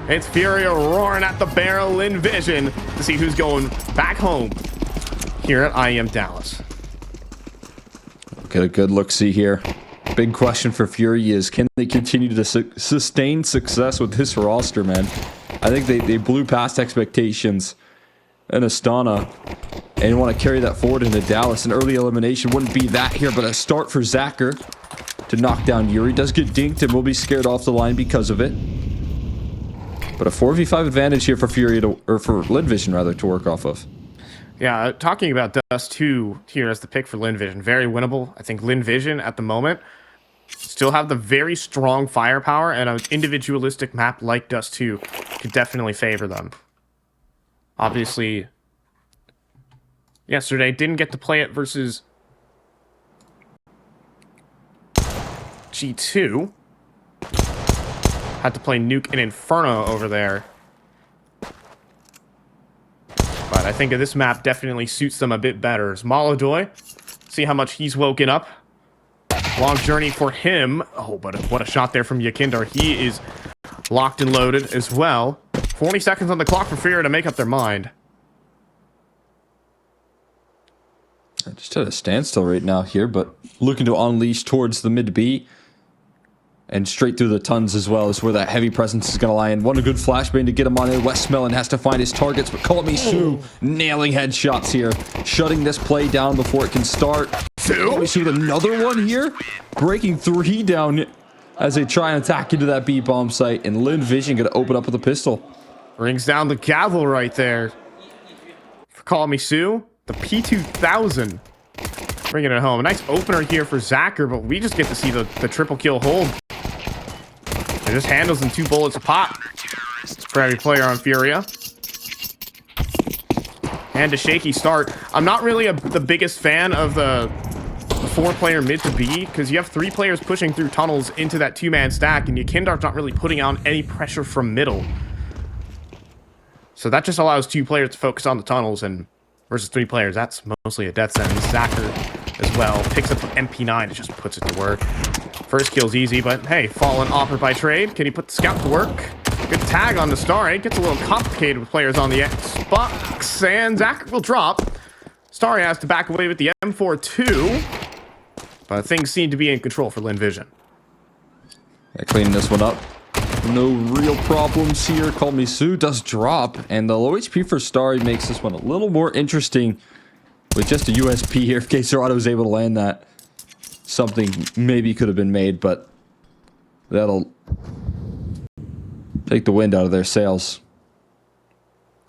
It's FURIA roaring at the barrel. Lynn Vision to see who's going back home here at IEM Dallas. Get a good look-see here. Big question for FURIA is, can they continue to sustain success with this roster, man? I think they blew past expectations in Astana and want to carry that forward into Dallas. An early elimination wouldn't be that here, but a start for Zacher to knock down Yuri. Does get dinked and will be scared off the line because of it. But a 4v5 advantage here for FURIA, or for Lynn Vision rather, to work off of. Yeah, talking about Dust2 here as the pick for Lynn Vision, very winnable. I think Lynn Vision at the moment still have the very strong firepower, and an individualistic map like Dust2 could definitely favor them. Obviously, yesterday didn't get to play it versus G2. Had to play Nuke and Inferno over there. But I think this map definitely suits them a bit better. As Molodoy, see how much he's woken up. Long journey for him. Oh, but what a shot there from Yakindar. He is locked and loaded as well. 40 seconds on the clock for FURIA to make up their mind. Just at a standstill right now here, but looking to unleash towards the mid B. And straight through the tons as well is where that heavy presence is going to lie in. One a good flashbang to get him on in. Westmelon has to find his targets, but Call Me Sue nailing headshots here. Shutting this play down before it can start. We see another one here. Breaking 3 down as they try and attack into that B bomb site. And Lynn Vision going to open up with a pistol. Rings down the gavel right there. For Call Me Sue, the P2000. Bringing it home. A nice opener here for Zacher, but we just get to see the triple kill hold. It just handles in 2 bullets a pop for every player on FURIA. And a shaky start. I'm not really the biggest fan of the 4-player mid to B, because you have 3 players pushing through tunnels into that 2-man stack, and Yakindar's not really putting on any pressure from middle. So that just allows 2 players to focus on the tunnels, and versus 3 players, that's mostly a death sentence. Zacher as well picks up the MP9 and just puts it to work. First kill's easy, but hey, Fallen offered by trade. Can he put the scout to work? Good tag on the Star. It gets a little complicated with players on the Xbox, and Zacher will drop. Starry has to back away with the M4-2, but things seem to be in control for Lynn Vision. Cleaning this one up. No real problems here. Call Me Sue does drop, and the low HP for Starry makes this one a little more interesting with just a USP here. If K-Serrado was able to land that, something maybe could have been made, but that'll take the wind out of their sails.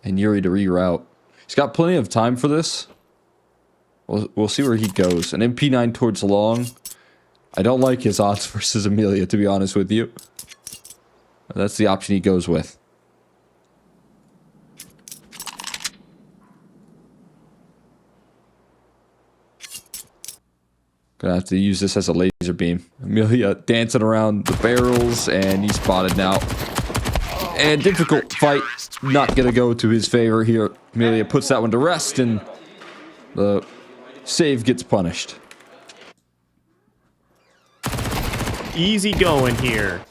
And Yuri to reroute. He's got plenty of time for this. We'll see where he goes. An MP9 towards long. I don't like his odds versus Amelia, to be honest with you. That's the option he goes with. Gonna have to use this as a laser beam. Amelia dancing around the barrels, and he's spotted now. And difficult fight. Not gonna go to his favor here. Amelia puts that one to rest, and the save gets punished. Easy going here.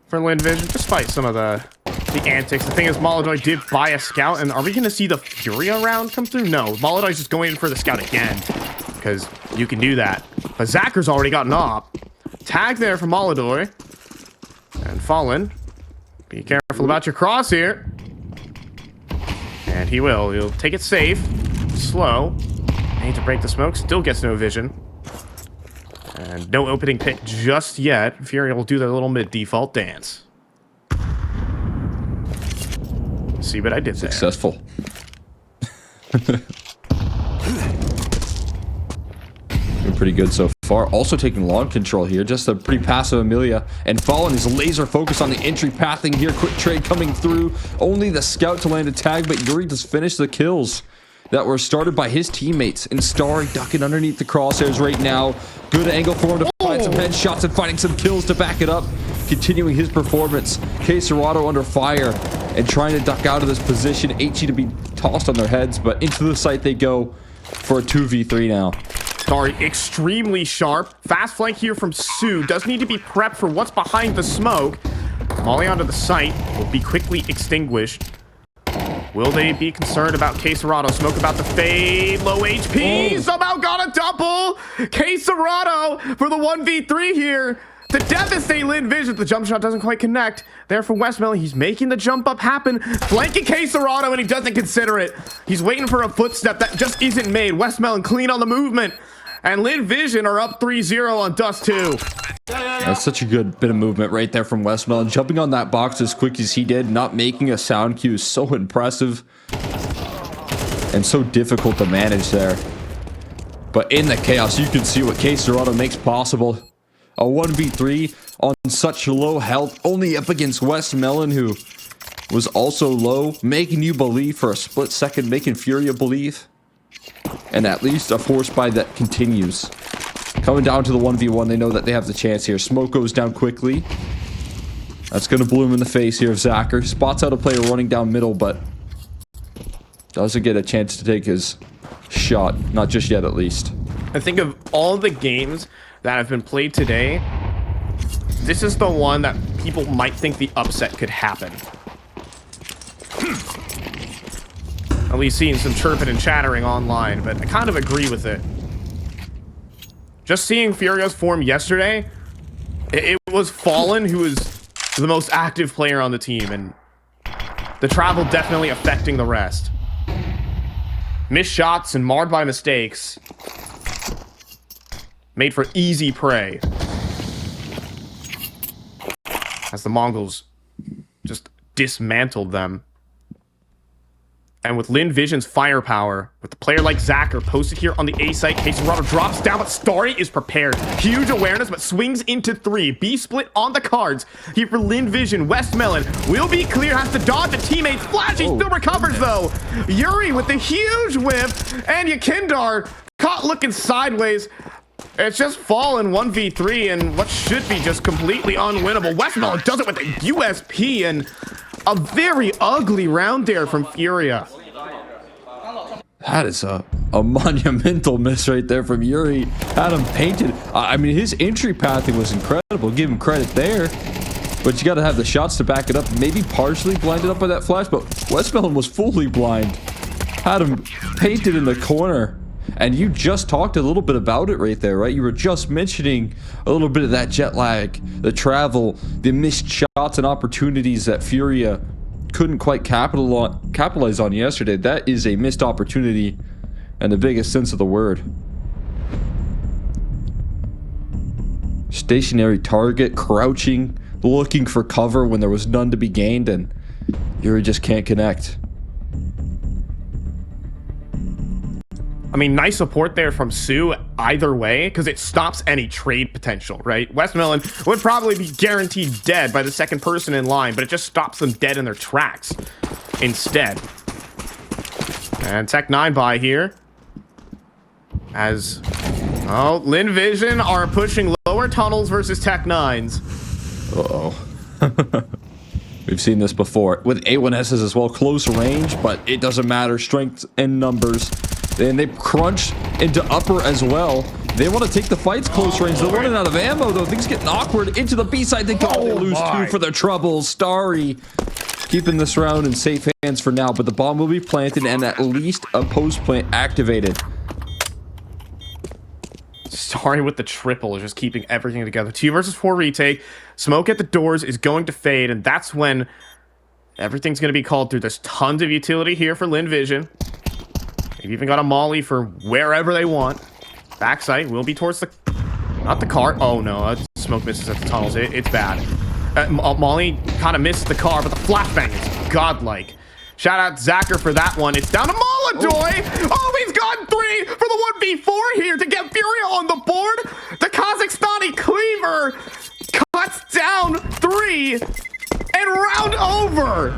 For Lynn Vision, despite some of the antics. The thing is, Molodoy did buy a scout, and are we going to see the FURIA round come through? No, Molodoy's just going in for the scout again, because you can do that. But Zacher's already got an op. Tag there for Molodoy. And Fallen. Be careful about your cross here. And he will. He'll take it safe. Slow. Need to break the smoke. Still gets no vision. And no opening pick just yet. FURIA will do their little mid-default dance. See what I did there. Successful. Doing pretty good so far. Also taking long control here. Just a pretty passive Amelia. And Fallen is laser focused on the entry pathing here. Quick trade coming through. Only the scout to land a tag, but Yuri does finish the kills that were started by his teammates. And Starry ducking underneath the crosshairs right now. Good angle for him to find some headshots and finding some kills to back it up. Continuing his performance. K-Serrado under fire and trying to duck out of this position. HE to be tossed on their heads, but into the site they go for a 2v3 now. Starry extremely sharp. Fast flank here from Sue. Does need to be prepped for what's behind the smoke. Molly onto the site will be quickly extinguished. Will they be concerned about Quesarado? Smoke about to fade. Low HP. Somehow got a double. Quesarado for the 1v3 here to devastate Lynn Vision. The jump shot doesn't quite connect. There from Westmelon. He's making the jump up happen. Flanking Quesarado, and he doesn't consider it. He's waiting for a footstep that just isn't made. Westmelon clean on the movement. And Lynn Vision are up 3-0 on Dust2. That's such a good bit of movement right there from Westmelon. Jumping on that box as quick as he did, not making a sound cue is so impressive. And so difficult to manage there. But in the chaos, you can see what Quesarado makes possible. A 1v3 on such low health, only up against Westmelon, who was also low, making you believe for a split second, making FURIA believe. And at least a force buy that continues. Coming down to the 1v1, they know that they have the chance here. Smoke goes down quickly. That's going to bloom in the face here of Zacher. Spots out a player running down middle, but doesn't get a chance to take his shot. Not just yet, at least. I think of all the games that have been played today, this is the one that people might think the upset could happen. At least seeing some chirping and chattering online, but I kind of agree with it. Just seeing FURIA's form yesterday, it was Fallen who was the most active player on the team, and the travel definitely affecting the rest. Missed shots and marred by mistakes made for easy prey as the Mongols just dismantled them. And with Lynn Vision's firepower, with the player like Zacher posted here on the A site, Quesarado drops down, but Starry is prepared. Huge awareness, but swings into 3. B split on the cards. Here for Lynn Vision, Westmelon will be clear, has to dodge the teammates. Flash, he still recovers though. Yuri with the huge whip, and Yakindar caught looking sideways. It's just Fallen 1v3, and what should be just completely unwinnable. Westmelon does it with a USP, and a very ugly round there from FURIA. That is a monumental miss right there from Yuri. Had him painted. I mean, his entry pathing was incredible. Give him credit there. But you got to have the shots to back it up. Maybe partially blinded up by that flash, but Westmelon was fully blind. Had him painted in the corner. And you just talked a little bit about it right there, right? You were just mentioning a little bit of that jet lag, the travel, the missed shots and opportunities that FURIA couldn't quite capitalize on yesterday. That is a missed opportunity in the biggest sense of the word. Stationary target, crouching, looking for cover when there was none to be gained, and Yuri just can't connect. I mean, nice support there from Sue either way, because it stops any trade potential, right? Westmelon would probably be guaranteed dead by the second person in line, but it just stops them dead in their tracks instead. And Tech 9 by here. As, oh, Lynn Vision are pushing lower tunnels versus Tech 9s. Uh-oh. We've seen this before. With A1Ss as well, close range, but it doesn't matter. Strength and numbers. And they crunch into upper as well. They want to take the fights close range. They're running out of ammo, though. Things getting awkward into the B side. They lose 2 for the trouble. Starry keeping this round in safe hands for now, but the bomb will be planted and at least a post plant activated. Starry with the triple, just keeping everything together. 2 versus 4 retake. Smoke at the doors is going to fade, and that's when everything's going to be called through. There's tons of utility here for Lynn Vision. They've even got a molly for wherever they want. Backside will be towards the... Not the car. Oh, no. Smoke misses at the tunnels. It's bad. Molly kind of missed the car, but the flashbang is godlike. Shout out Zacher for that one. It's down to Molodoy. Oh, he's got 3 for the 1v4 here to get FURIA on the board. The Kazakhstani Cleaver cuts down 3 and round over.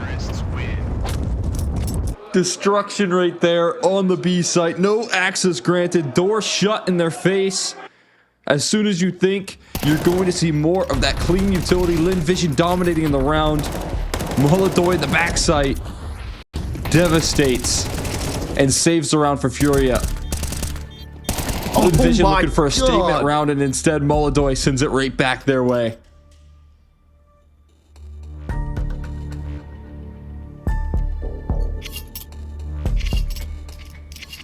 Destruction right there on the B site. No access granted. Door shut in their face. As soon as you think you're going to see more of that clean utility, Lynn Vision dominating in the round. Molodoy, the back site, devastates and saves the round for FURIA. Vision my looking for a statement God. round, and instead Molodoy sends it right back their way.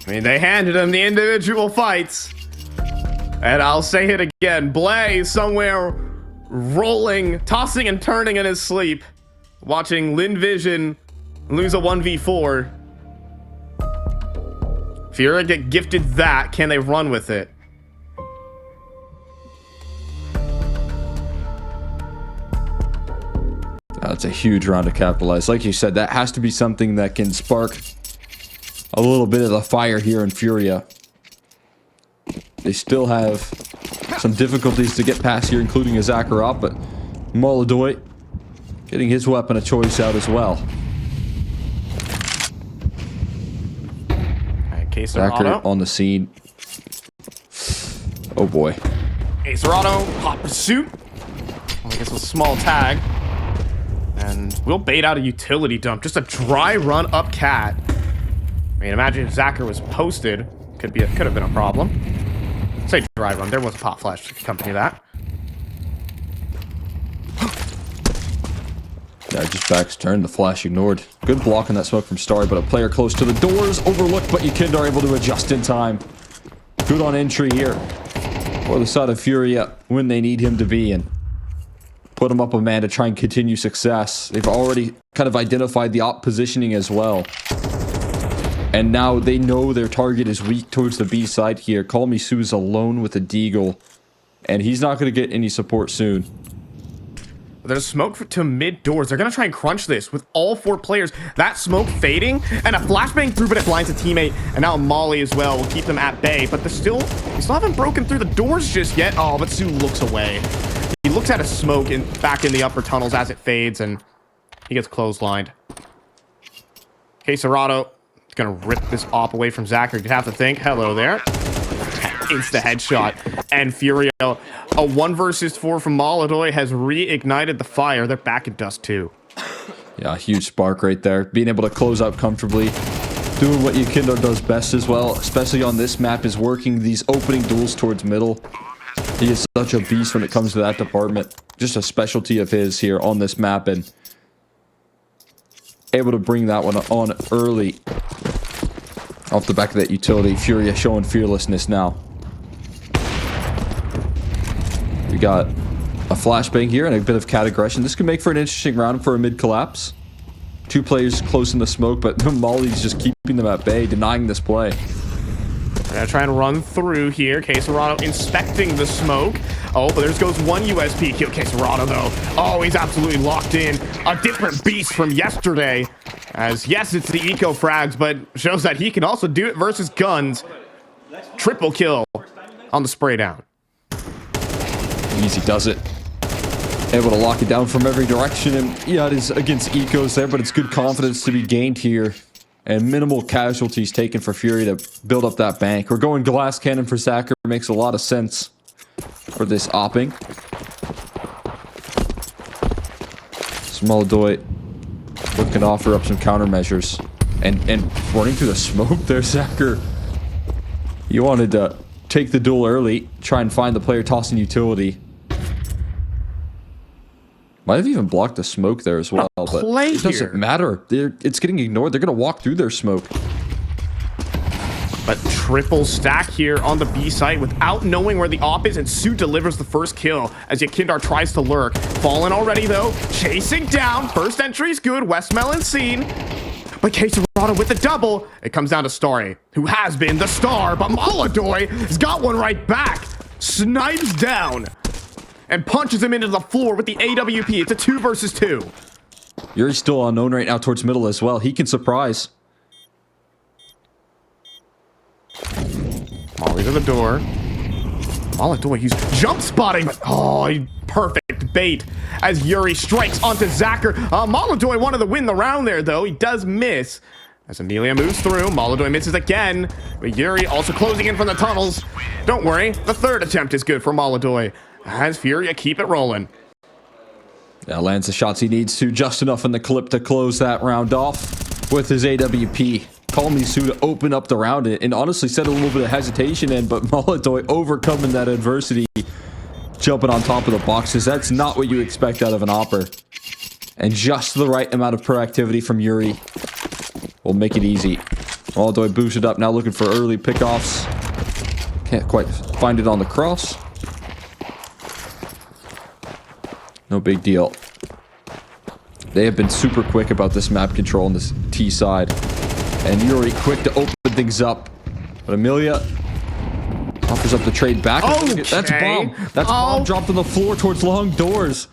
I mean, they handed him the individual fights. And I'll say it again. Blaze somewhere rolling, tossing and turning in his sleep. Watching Lynn Vision lose a 1v4. FURIA get gifted that. Can they run with it? That's a huge round to capitalize. Like you said, that has to be something that can spark a little bit of the fire here in FURIA. They still have some difficulties to get past here, including a Zakharov, but Molodoy getting his weapon of choice out as well. Zakhar on the scene. Oh boy. Serrato, hot pursuit. I guess a small tag. And we'll bait out a utility dump. Just a dry run up cat. I mean, imagine if Zakhar was posted. Could have been a problem. Say dry run. There was a pop flash to accompany that. Yeah, just backs turned. The flash ignored. Good block on that smoke from Starry, but a player close to the doors. Overlooked, but Yekindar able to adjust in time. Good on entry here for the side of FURIA when they need him to be, and put him up a man to try and continue success. They've already kind of identified the op positioning as well. And now they know their target is weak towards the B side here. Call Me Sue's alone with a deagle, and he's not going to get any support soon. There's smoke to mid doors. They're going to try and crunch this with all 4 players. That smoke fading and a flashbang through, but it blinds a teammate. And now Molly as well will keep them at bay. But they still haven't broken through the doors just yet. Oh, but Sue looks away. He looks at a smoke back in the upper tunnels as it fades, and he gets clotheslined. Okay, Serrato is going to rip this op away from Zakhar. You'd have to think. Hello there. Insta headshot. And FURIA, a 1 versus 4 from Molodoy has reignited the fire. They're back in Dust 2. Yeah, huge spark right there. Being able to close out comfortably. Doing what Yekindar does best as well, especially on this map, is working these opening duels towards middle. He is such a beast when it comes to that department. Just a specialty of his here on this map, and able to bring that one on early. Off the back of that utility, FURIA showing fearlessness now. We got a flashbang here and a bit of cat aggression. This could make for an interesting round for a mid collapse. 2 players close in the smoke, but Molly's just keeping them at bay, denying this play. We're gonna try and run through here. Serrato inspecting the smoke. Oh, but there goes 1 USP kill. Serrato though. Oh, he's absolutely locked in. A different beast from yesterday. As yes, it's the eco frags, but shows that he can also do it versus guns. Triple kill on the spray down. Easy does it. Able to lock it down from every direction, and yeah, it is against ecos there, but it's good confidence to be gained here. And minimal casualties taken for FURIA to build up that bank. We're going glass cannon for Zakhar. Makes a lot of sense for this opping. Molodoy looking to offer up some countermeasures. And running through the smoke there, Zakhar. You wanted to take the duel early, try and find the player tossing utility. Might have even blocked the smoke there as well, but it doesn't matter. It's getting ignored. They're going to walk through their smoke. But triple stack here on the B site without knowing where the op is, and Sue delivers the first kill as Yekindar tries to lurk. Fallen already though, chasing down. First entry's good, Westmelon seen. But Serrato with the double. It comes down to Starry, who has been the star, but Molodoy has got one right back. Snipes down and punches him into the floor with the AWP. It's a 2 versus 2. Yuri's still unknown right now towards middle as well. He can surprise. Molly to the door. Molodoy used jump spotting, but oh, perfect bait as Yuri strikes onto Zakhar. Molodoy wanted to win the round there, though. He does miss. As Amelia moves through, Molodoy misses again. But Yuri also closing in from the tunnels. Don't worry, the 3rd attempt is good for Molodoy. As FURIA keep it rolling. Yeah, lands the shots he needs to, just enough in the clip to close that round off with his AWP. Call Me Sue to open up the round and honestly set a little bit of hesitation in, but Molotov overcoming that adversity, jumping on top of the boxes. That's not what you expect out of an opper. And just the right amount of proactivity from Yuri will make it easy. Molotov boosted up, now looking for early pickoffs. Can't quite find it on the cross. No big deal. They have been super quick about this map control on this T side. And Yuri quick to open things up. But Amelia offers up the trade back. Okay. That's bomb. That's bomb dropped on the floor towards long doors.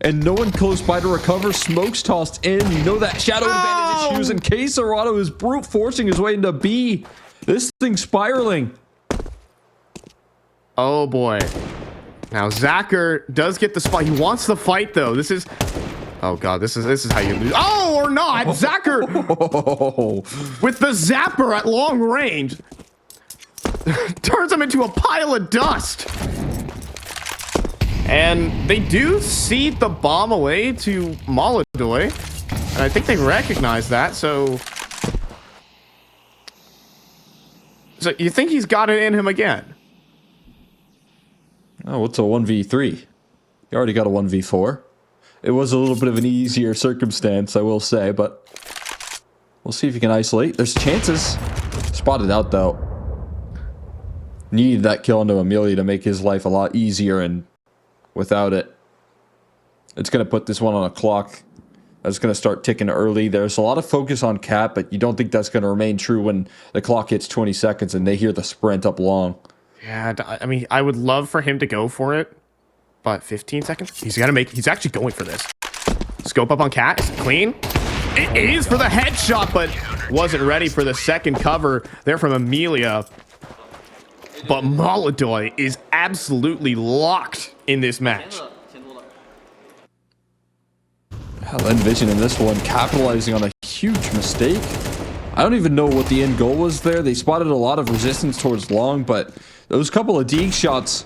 And no one close by to recover. Smokes tossed in. You know that shadow advantage is using. K Serrato is brute forcing his way into B. This thing's spiraling. Oh boy. Now Zacher does get the spot. He wants the fight though. This is, oh god, this is how you lose. Oh, or not. Zacher with the zapper at long range turns him into a pile of dust. And they do cede the bomb away to Molotov, and I think they recognize that. So you think he's got it in him again? Oh, what's a 1v3? You already got a 1v4. It was a little bit of an easier circumstance, I will say, but we'll see if you can isolate. There's chances. Spotted out, though. Needed that kill into Amelia to make his life a lot easier, and without it, it's going to put this one on a clock that's going to start ticking early. There's a lot of focus on Cat, but you don't think that's going to remain true when the clock hits 20 seconds and they hear the sprint up long. Yeah, I mean, I would love for him to go for it, but 15 seconds? He's actually going for this. Scope up on Cat. Is it clean? It is for the headshot, but wasn't ready for the second cover there from Amelia. But Molotov is absolutely locked in this match. Lynn Vision in this one, capitalizing on a huge mistake. I don't even know what the end goal was there. They spotted a lot of resistance towards long, but those couple of dig shots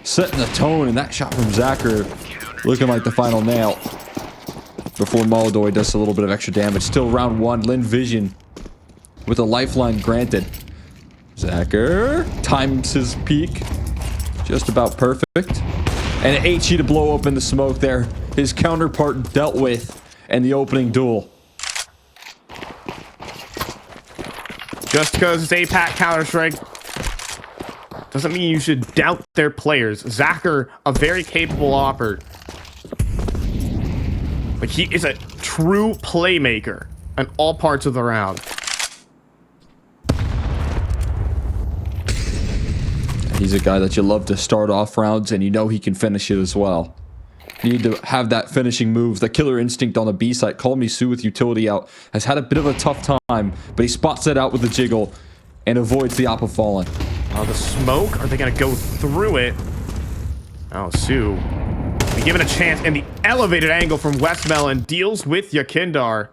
setting the tone, and that shot from Zacher looking like the final nail before Molotov does a little bit of extra damage. Still round one, Lynn Vision with a lifeline granted. Zacher times his peak just about perfect. And an HE to blow open the smoke there. His counterpart dealt with in the opening duel. Just because it's APAC Counter-Strike doesn't mean you should doubt their players. Zacher, a very capable opper. Like, he is a true playmaker in all parts of the round. He's a guy that you love to start off rounds, and you know he can finish it as well. You need to have that finishing move. The killer instinct on the B side. Call Me Sue with utility out. Has had a bit of a tough time, but he spots it out with the jiggle and avoids the Apple falling. Oh, the smoke? Are they going to go through it? Oh, Sue. Be given a chance, and the elevated angle from Westmelon deals with Yakindar.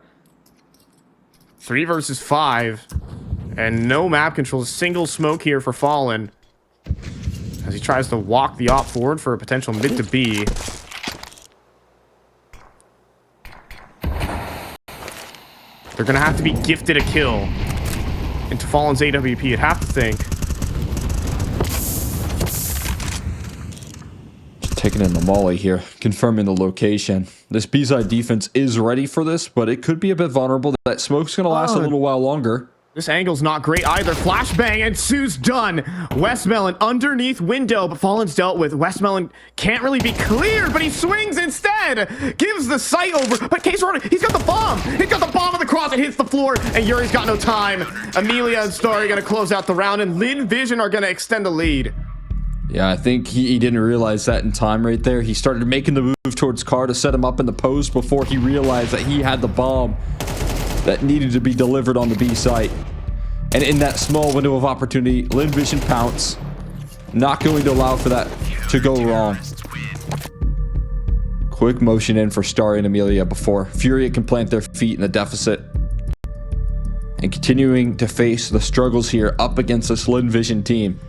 3 versus 5. And no map control. Single smoke here for Fallen, as he tries to walk the op forward for a potential mid to B. They're going to have to be gifted a kill into Fallen's AWP, you'd have to think. Just taking in the molly here, confirming the location. This B-side defense is ready for this, but it could be a bit vulnerable. That smoke's going to last a little while longer. This angle's not great either. Flashbang, and Sue's done. Westmelon underneath window, but Fallen's dealt with. Westmelon can't really be cleared, but he swings instead. Gives the sight over, but Case Runner, he's got the bomb. He's got the bomb on the cross. It hits the floor, and Yuri's got no time. Amelia and Starry are going to close out the round, and Lynn Vision are going to extend the lead. Yeah, I think he didn't realize that in time right there. He started making the move towards Carr to set him up in the post before he realized that he had the bomb that needed to be delivered on the B site. And in that small window of opportunity, Lynn Vision pounce. Not going to allow for that to go wrong. Quick motion in for Starry and Amelia before FURIA can plant their feet in the deficit. And continuing to face the struggles here up against this Lynn Vision team.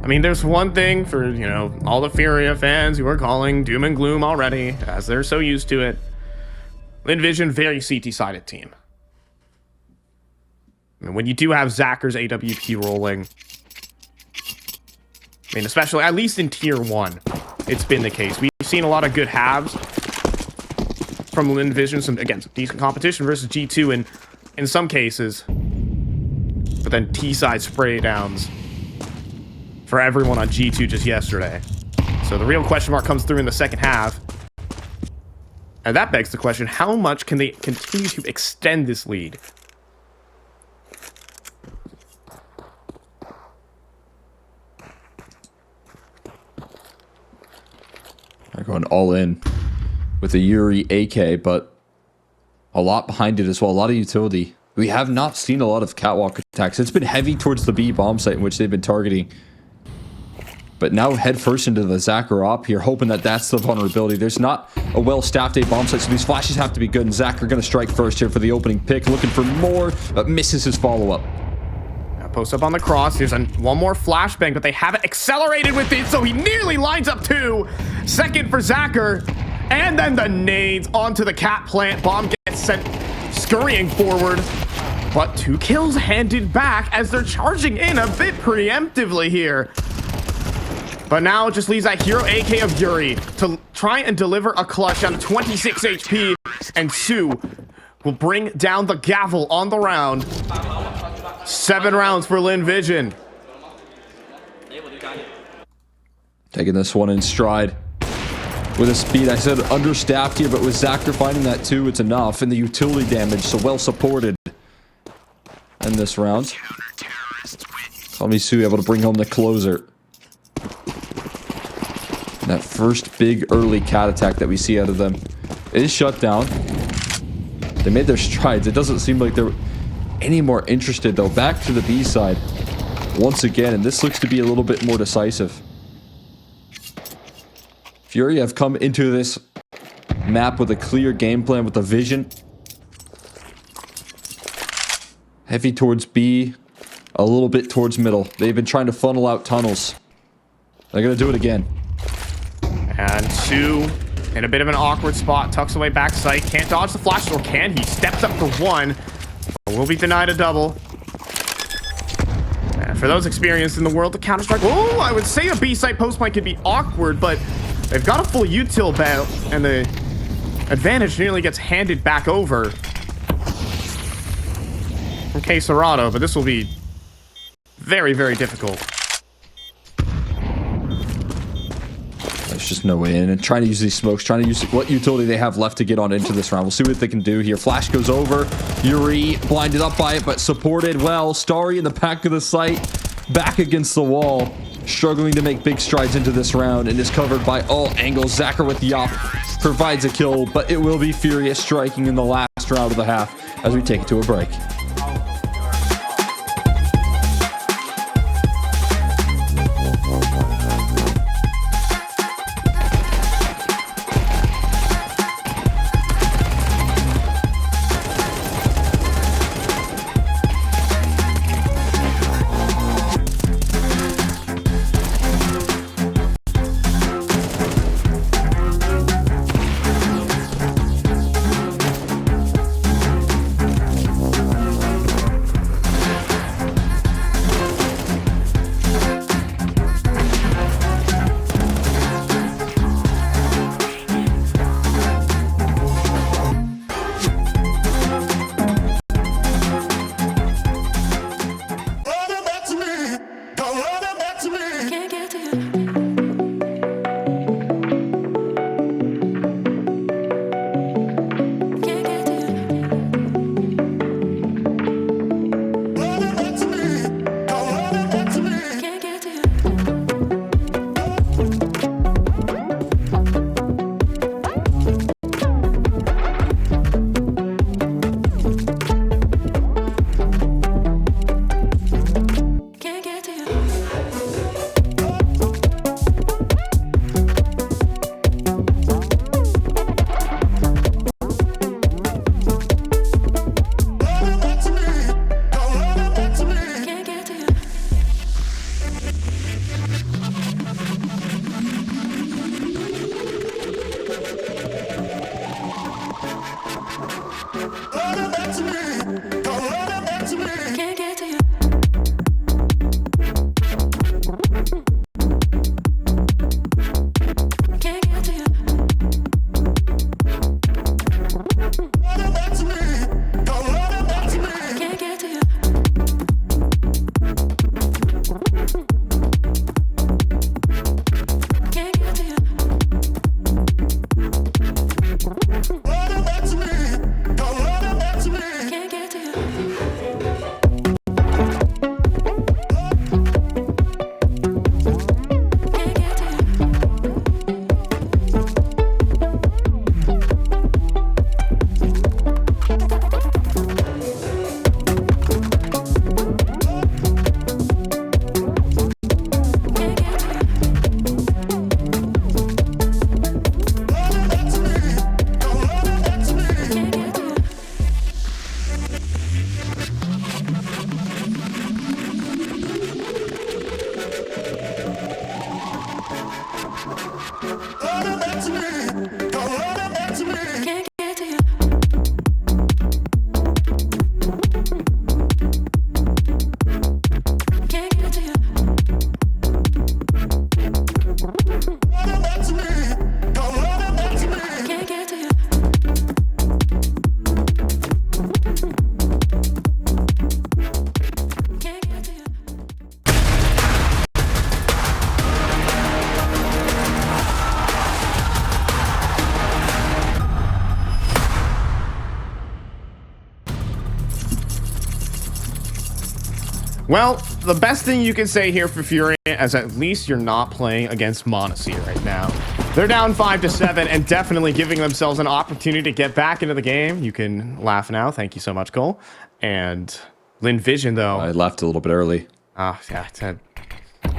I mean, there's one thing for, you know, all the FURIA fans who are calling doom and gloom already, as they're so used to it. Lynn Vision, very CT-sided team. I mean, when you do have Zacker's AWP rolling, I mean, especially, at least in Tier 1, it's been the case. We've seen a lot of good halves from Lynn Vision, some decent competition versus G2 in some cases. But then T-side spray downs for everyone on G2 just yesterday. So the real question mark comes through in the second half. And that begs the question, how much can they continue to extend this lead? They're going all in with the Yuri AK, but a lot behind it as well. A lot of utility. We have not seen a lot of catwalk attacks. It's been heavy towards the B bomb site in which they've been targeting. But now head first into the Zacher op here, hoping that that's the vulnerability. There's not a well-staffed A bomb site, so these flashes have to be good. And Zacher going to strike first here for the opening pick, looking for more, but misses his follow-up. Post up on the cross. There's one more flashbang, but they haven't accelerated with it, so he nearly lines up two. Second for Zacher. And then the nades onto the cat plant. Bomb gets sent scurrying forward. But 2 kills handed back as they're charging in a bit preemptively here. But now it just leaves that hero AK of Yuri to try and deliver a clutch on 26 HP. And Sue will bring down the gavel on the round. 7 rounds for Lynn Vision. Taking this one in stride. With a speed, I said understaffed here, but with Zacher finding that too, it's enough. And the utility damage, so well supported in this round. Kamisu able to bring home the closer. And that first big early cat attack that we see out of them is shut down. They made their strides. It doesn't seem like they're any more interested though. Back to the B side once again, and this looks to be a little bit more decisive. FURIA have come into this map with a clear game plan, with a vision. Heavy towards B, a little bit towards middle. They've been trying to funnel out tunnels. They're gonna do it again. And Sue in a bit of an awkward spot, tucks away back sight, can't dodge the flash, or can he? Steps up for one, but will be denied a double. And for those experienced in the world of Counter-Strike, oh, I would say a B site post point could be awkward, but they've got a full util belt, and the advantage nearly gets handed back over from K Serrato, but this will be very, very difficult. There's just no way in. And trying to use these smokes, trying to use what utility they have left to get on into this round. We'll see what they can do here. Flash goes over. Yuri blinded up by it, but supported well. Starry in the back of the site, back against the wall, struggling to make big strides into this round, and is covered by all angles. Zacher with Yop provides a kill, but it will be FURIA striking in the last round of the half as we take it to a break. Well, the best thing you can say here for FURIA is at least you're not playing against Monacy right now. They're down 5-7 and definitely giving themselves an opportunity to get back into the game. You can laugh now. Thank you so much, Cole. And Lynn Vision, though. I left a little bit early. Oh, yeah. I'm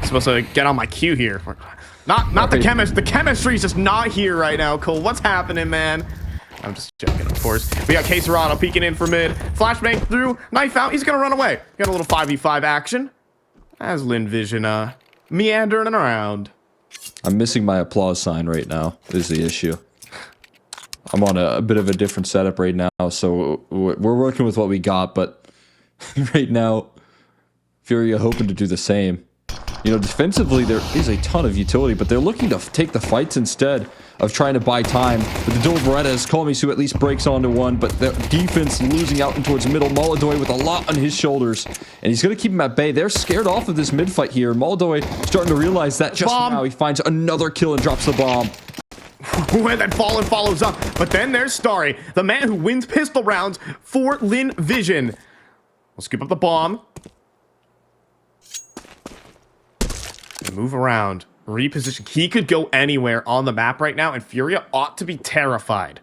supposed to get on my cue here. Not the chemist. The chemistry's just not here right now, Cole. What's happening, man? I'm just joking, of course. We got Caserano peeking in for mid. Flashbang through. Knife out. He's going to run away. Got a little 5v5 action. As Lynn Vision meandering around. I'm missing my applause sign right now, is the issue. I'm on a bit of a different setup right now, so we're working with what we got, but right now, FURIA hoping to do the same. You know, defensively, there is a ton of utility, but they're looking to take the fights instead of trying to buy time. With the dual Berettas, Kalmisu at least breaks onto one, but the defense losing out in towards middle. Molodoi with a lot on his shoulders, and he's going to keep him at bay. They're scared off of this mid-fight here. Molodoi starting to realize that just now. He finds another kill and drops the bomb. And then Fallen follows up, but then there's Starry, the man who wins pistol rounds for Lynn Vision. We'll scoop up the bomb. And move around. Reposition. He could go anywhere on the map right now, and FURIA ought to be terrified.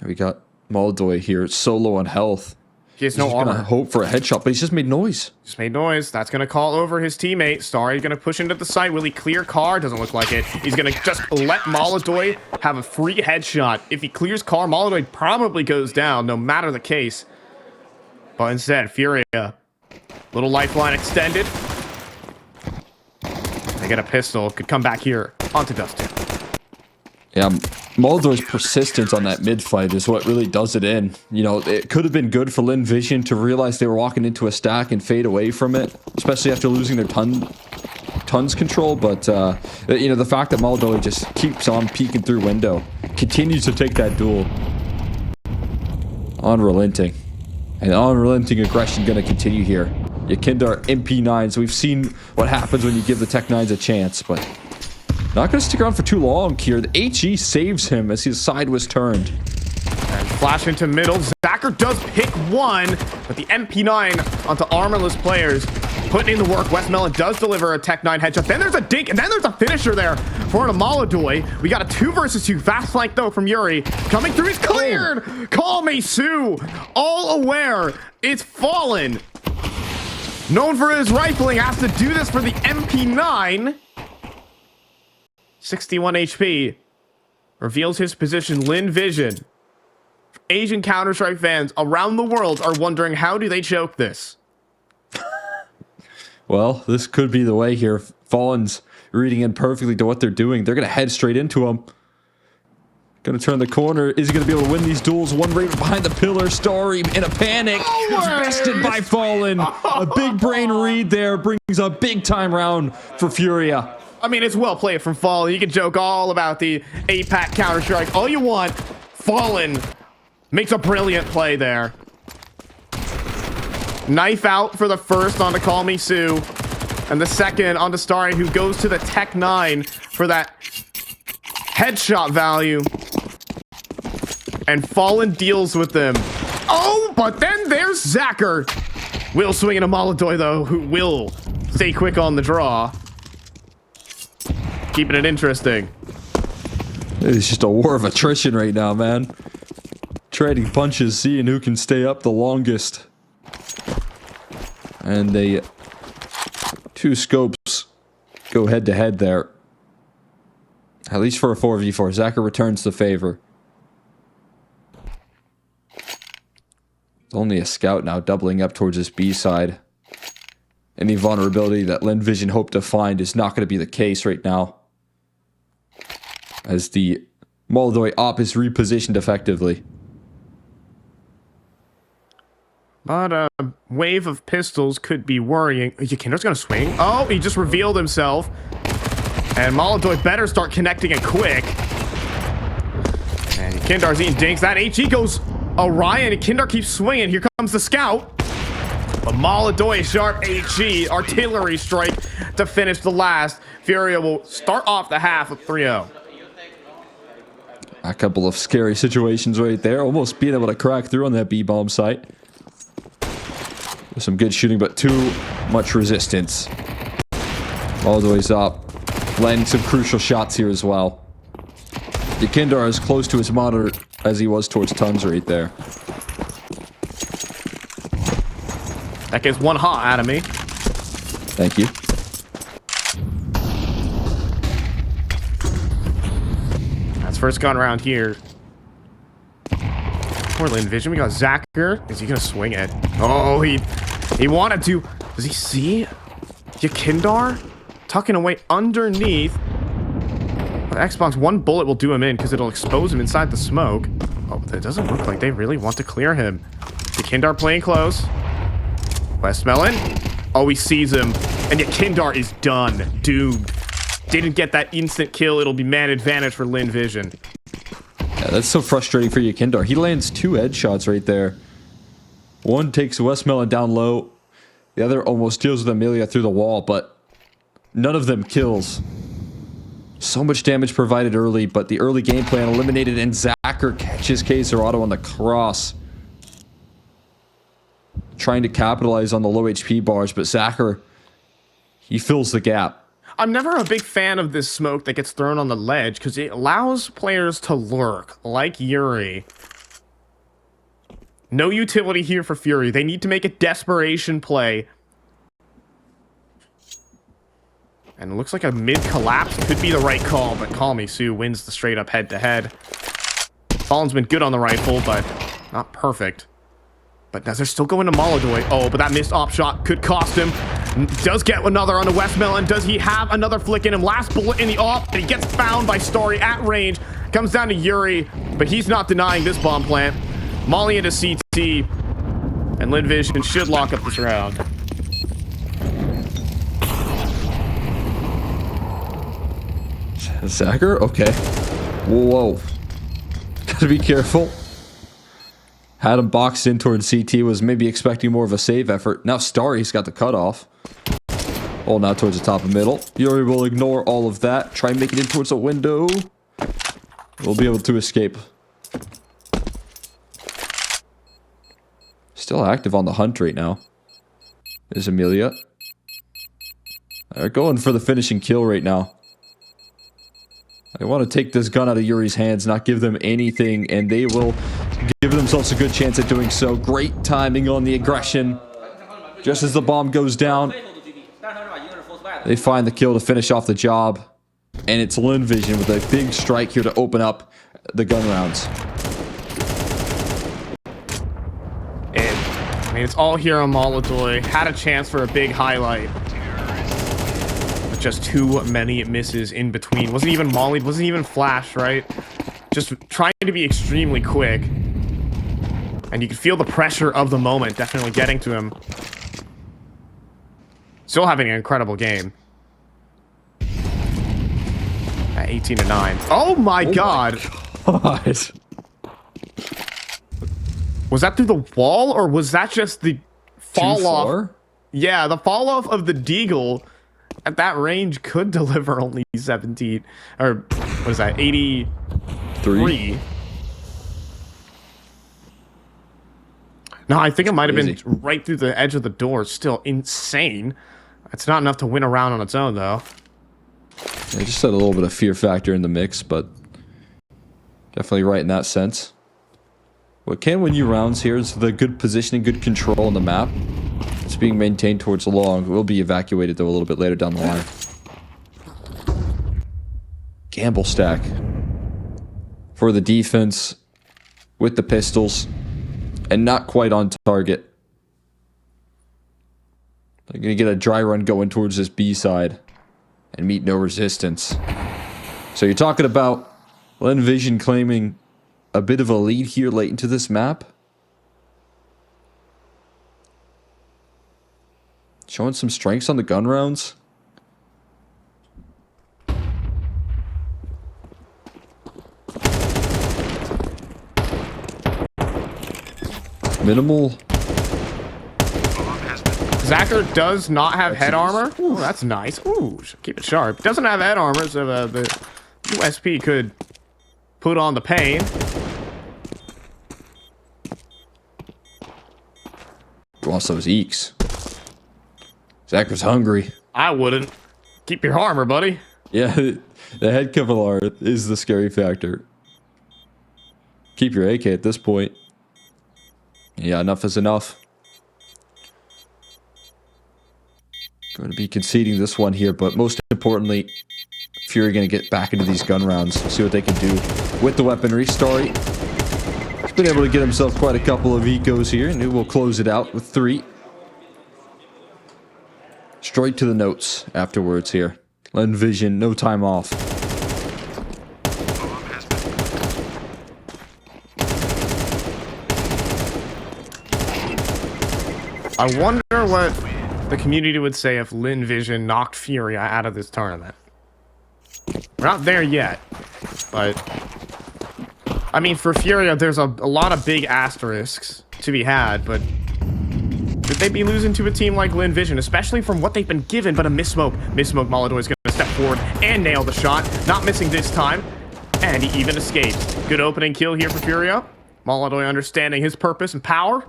We got Molodoi here, solo on health. He has no armor. Gonna hope for a headshot, but he's just made noise. Just made noise. That's going to call over his teammate. Starry going to push into the site. Will he clear car? Doesn't look like it. He's going to just let Molodoi have a free headshot. If he clears car, Molodoi probably goes down, no matter the case. But instead, FURIA, little lifeline extended. They get a pistol, could come back here onto Dust2. Yeah, Molodoi's persistence on that mid-fight is what really does it in. You know, it could have been good for Lynn Vision to realize they were walking into a stack and fade away from it, especially after losing their tons control, but, you know, the fact that Molodoi just keeps on peeking through window, continues to take that duel. Unrelenting. And unrelenting aggression going to continue here. Yakinda MP9s. We've seen what happens when you give the Tech 9s a chance, but not going to stick around for too long here. The HE saves him as his side was turned. And flash into middle. Zacher does pick one, but the MP9 onto armorless players. Putting in the work. Westmelon does deliver a Tech 9 headshot. Then there's a dink, and then there's a finisher there for Molodoi. We got a 2 versus 2 fast flank, though, from Yuri. Coming through, he's cleared! Call me Sue! All aware, it's Fallen. Known for his rifling, has to do this for the MP9. 61 HP. Reveals his position, Lynn Vision. Asian Counter-Strike fans around the world are wondering, how do they choke this? Well, this could be the way here. Fallen's reading in perfectly to what they're doing. They're going to head straight into him. Going to turn the corner. Is he going to be able to win these duels? One right behind the pillar. Starry in a panic. It's bested by Fallen. A big brain read there brings a big time round for FURIA. I mean, it's well played from Fallen. You can joke all about the APAC Counter-Strike all you want. Fallen makes a brilliant play there. Knife out for the first on the Call Me Sue. And the second onto Starry, who goes to the Tech 9 for that headshot value. And Fallen deals with them. Oh, but then there's Zacher. Will swinging a Molotov, though, who will stay quick on the draw. Keeping it interesting. It's just a war of attrition right now, man. Trading punches, seeing who can stay up the longest. And they... two scopes go head to head there. At least for a 4v4. Zacher returns the favor. Only a scout now doubling up towards this B side. Any vulnerability that Lynn Vision hoped to find is not going to be the case right now. As the Molotov op is repositioned effectively. But a wave of pistols could be worrying. Yakindar's going to swing. Oh, he just revealed himself. And Molotov better start connecting it quick. And Yakindar's eating dinks. That HE goes Orion. Yakindar keeps swinging. Here comes the scout. But Molotov sharp HE artillery strike to finish the last. FURIA will start off the half with 3-0. A couple of scary situations right there. Almost being able to crack through on that B-bomb site. With some good shooting, but too much resistance. Molotov's up. Landing some crucial shots here as well. Yakindar is close to his monitor as he was towards Tons right there. That gets one hot out of me. Thank you. That's first gun round here. Poor Lynn Vision. We got Zacher. Is he gonna swing it? Oh, he wanted to. Does he see Yakindar tucking away underneath? The Xbox, one bullet will do him in because it'll expose him inside the smoke. Oh, it doesn't look like they really want to clear him. Yakindar playing close. Westmelon. Oh, he sees him. And Yakindar is done. Doomed. Didn't get that instant kill. It'll be man advantage for Lynn Vision. Yeah, that's so frustrating for Yakindar. He lands 2 headshots right there. One takes Westmelon down low. The other almost deals with Amelia through the wall, but none of them kills. So much damage provided early, but the early game plan eliminated, and Zacher catches K-Zerato on the cross. Trying to capitalize on the low HP bars, but Zacher, he fills the gap. I'm never a big fan of this smoke that gets thrown on the ledge because it allows players to lurk, like Yuri. No utility here for FURIA. They need to make a desperation play. And it looks like a mid-collapse could be the right call, but Call Me Sue wins the straight-up head-to-head. Fallen's been good on the rifle, but not perfect. But now they're still going to Molotov. Oh, but that missed op shot could cost him. Does get another on the Westmelon. Does he have another flick in him? Last bullet in the op, and he gets found by Story at range. Comes down to Yuri, but he's not denying this bomb plant. Molly into CT, and Lynn Vision should lock up this round. Zacher? Okay. Whoa. Gotta be careful. Had him boxed in towards CT, was maybe expecting more of a save effort. Now Starry's got the cutoff. Oh, now towards the top of middle. Yuri will ignore all of that. Try and make it in towards the window. We'll be able to escape. Still active on the hunt right now. There's Amelia. They're going for the finishing kill right now. They want to take this gun out of Yuri's hands, not give them anything, and they will give themselves a good chance at doing so. Great timing on the aggression. Just as the bomb goes down, they find the kill to finish off the job. And it's Lynn Vision with a big strike here to open up the gun rounds. I mean, it's all here on Molotov. Had a chance for a big highlight. But just too many misses in between. Wasn't even mollied, wasn't even flash, right? Just trying to be extremely quick. And you can feel the pressure of the moment definitely getting to him. Still having an incredible game. At 18-9. Oh my god! God. Was that through the wall, or was that just the fall off? Far? Yeah, the fall off of the deagle at that range could deliver only 17, or what is that, 83. No, I think it might have been right through the edge of the door. Still insane. It's not enough to win a round on its own, though. I just had a little bit of fear factor in the mix, but definitely right in that sense. What can win you rounds here is the good positioning, good control on the map. It's being maintained towards the long. It will be evacuated, though, a little bit later down the line. Gamble stack for the defense with the pistols and not quite on target. They're going to get a dry run going towards this B side and meet no resistance. So you're talking about Lynn Vision claiming a bit of a lead here late into this map. Showing some strengths on the gun rounds. Minimal. Zacher does not have head armor. Oh, that's nice. Ooh, keep it sharp. Doesn't have head armor, so the USP could put on the pain. Who wants those eeks? Zacher's hungry. I wouldn't. Keep your armor, buddy. Yeah, the head Kevlar is the scary factor. Keep your AK at this point. Yeah, enough is enough. Going to be conceding this one here, but most importantly, FURIA going to get back into these gun rounds, see what they can do with the weaponry. Starry, he's been able to get himself quite a couple of ecos here, and he will close it out with 3. Straight to the notes afterwards here. Lynn Vision, no time off. I wonder what the community would say if Lynn Vision knocked FURIA out of this tournament. We're not there yet, but I mean, for FURIA, there's a lot of big asterisks to be had, but should they be losing to a team like Lynn Vision, especially from what they've been given? But a missmoke. Missmoke Molodoi is going to step forward and nail the shot. Not missing this time, and he even escapes. Good opening kill here for FURIA. Molodoi understanding his purpose and power.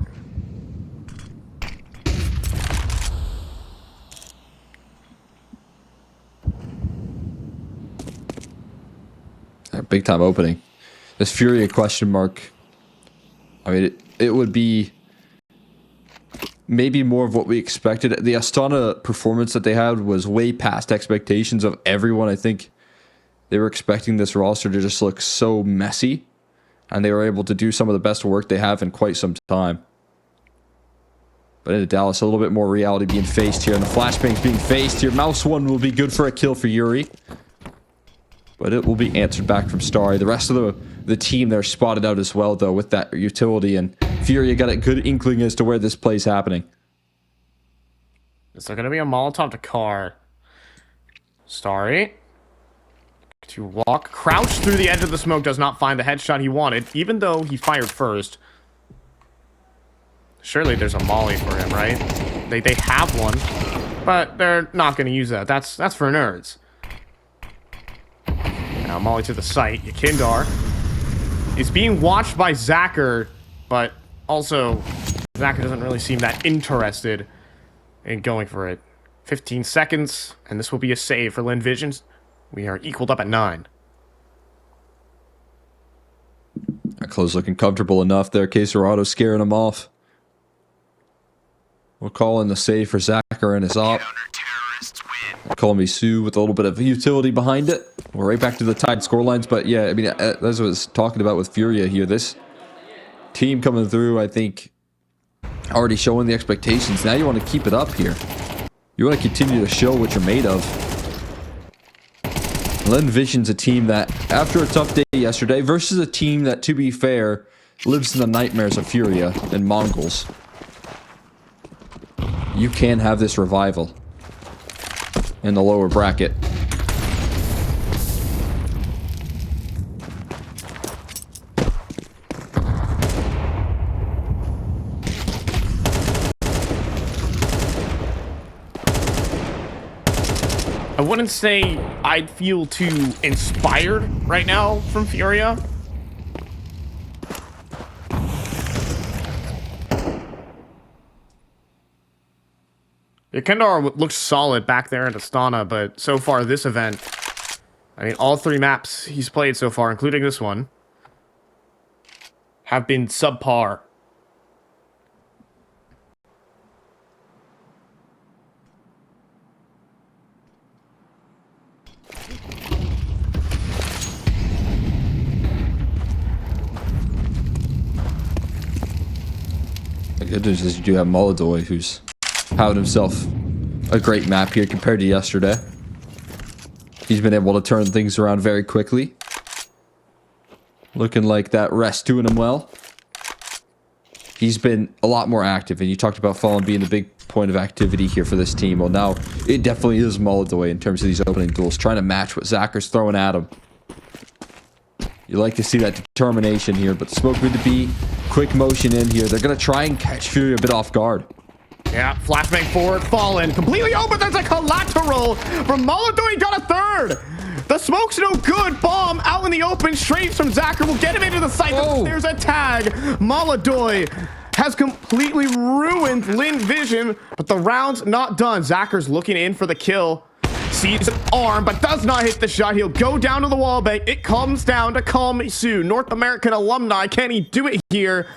Big time opening. This FURIA question mark. I mean, it would be maybe more of what we expected. The Astana performance that they had was way past expectations of everyone. I think they were expecting this roster to just look so messy, and they were able to do some of the best work they have in quite some time. But into Dallas, a little bit more reality being faced here, and the flashbangs being faced here. Mouse one will be good for a kill for Yuri, but it will be answered back from Starry. The rest of the team there spotted out as well, though, with that utility, and FURIA got a good inkling as to where this play's happening. Is there going to be a Molotov to car? Starry to walk, crouch through the edge of the smoke, does not find the headshot he wanted, even though he fired first. Surely there's a molly for him, right? They have one, but they're not going to use that. That's for nerds. Now molly to the site. Yakindar is being watched by Zacher, but also Zacher doesn't really seem that interested in going for it. 15 seconds, and this will be a save for Lynn Visions. We are equaled up at 9. That close looking comfortable enough there. Caserado scaring him off. We'll call in the save for Zacher and his op. Call me Sue with a little bit of utility behind it. We're right back to the tied score lines, but yeah, I mean, as I was talking about with FURIA here, this team coming through, I think, already showing the expectations. Now you want to keep it up here. You want to continue to show what you're made of. Lynn Vision's a team that, after a tough day yesterday, versus a team that, to be fair, lives in the nightmares of FURIA and Mongols. You can have this revival in the lower bracket. wouldn't say I'd feel too inspired right now from FURIA. Kendar looks solid back there in Astana, but so far this event, I mean, all 3 maps he's played so far, including this one, have been subpar. The good news is you do have Molodoi, who's having himself a great map here compared to yesterday. He's been able to turn things around very quickly. Looking like that rest doing him well. He's been a lot more active, and you talked about Fallen being the big point of activity here for this team. Well, now it definitely is Molodoi in terms of these opening duels, trying to match what Zacker's throwing at him. You like to see that determination here, but the smoke good to be. Quick motion in here. They're going to try and catch FURIA a bit off guard. Yeah, flashbang forward, Fallen. Completely open. There's a collateral from Molodoi. Got a third. The smoke's no good. Bomb out in the open. Straight from Zacher will get him into the site. Oh. There's a tag. Molodoi has completely ruined Lynn vision, but the round's not done. Zacher's looking in for the kill. Sees an arm, but does not hit the shot. He'll go down to the wall bank. It comes down to Kalmisu, North American alumni. Can he do it here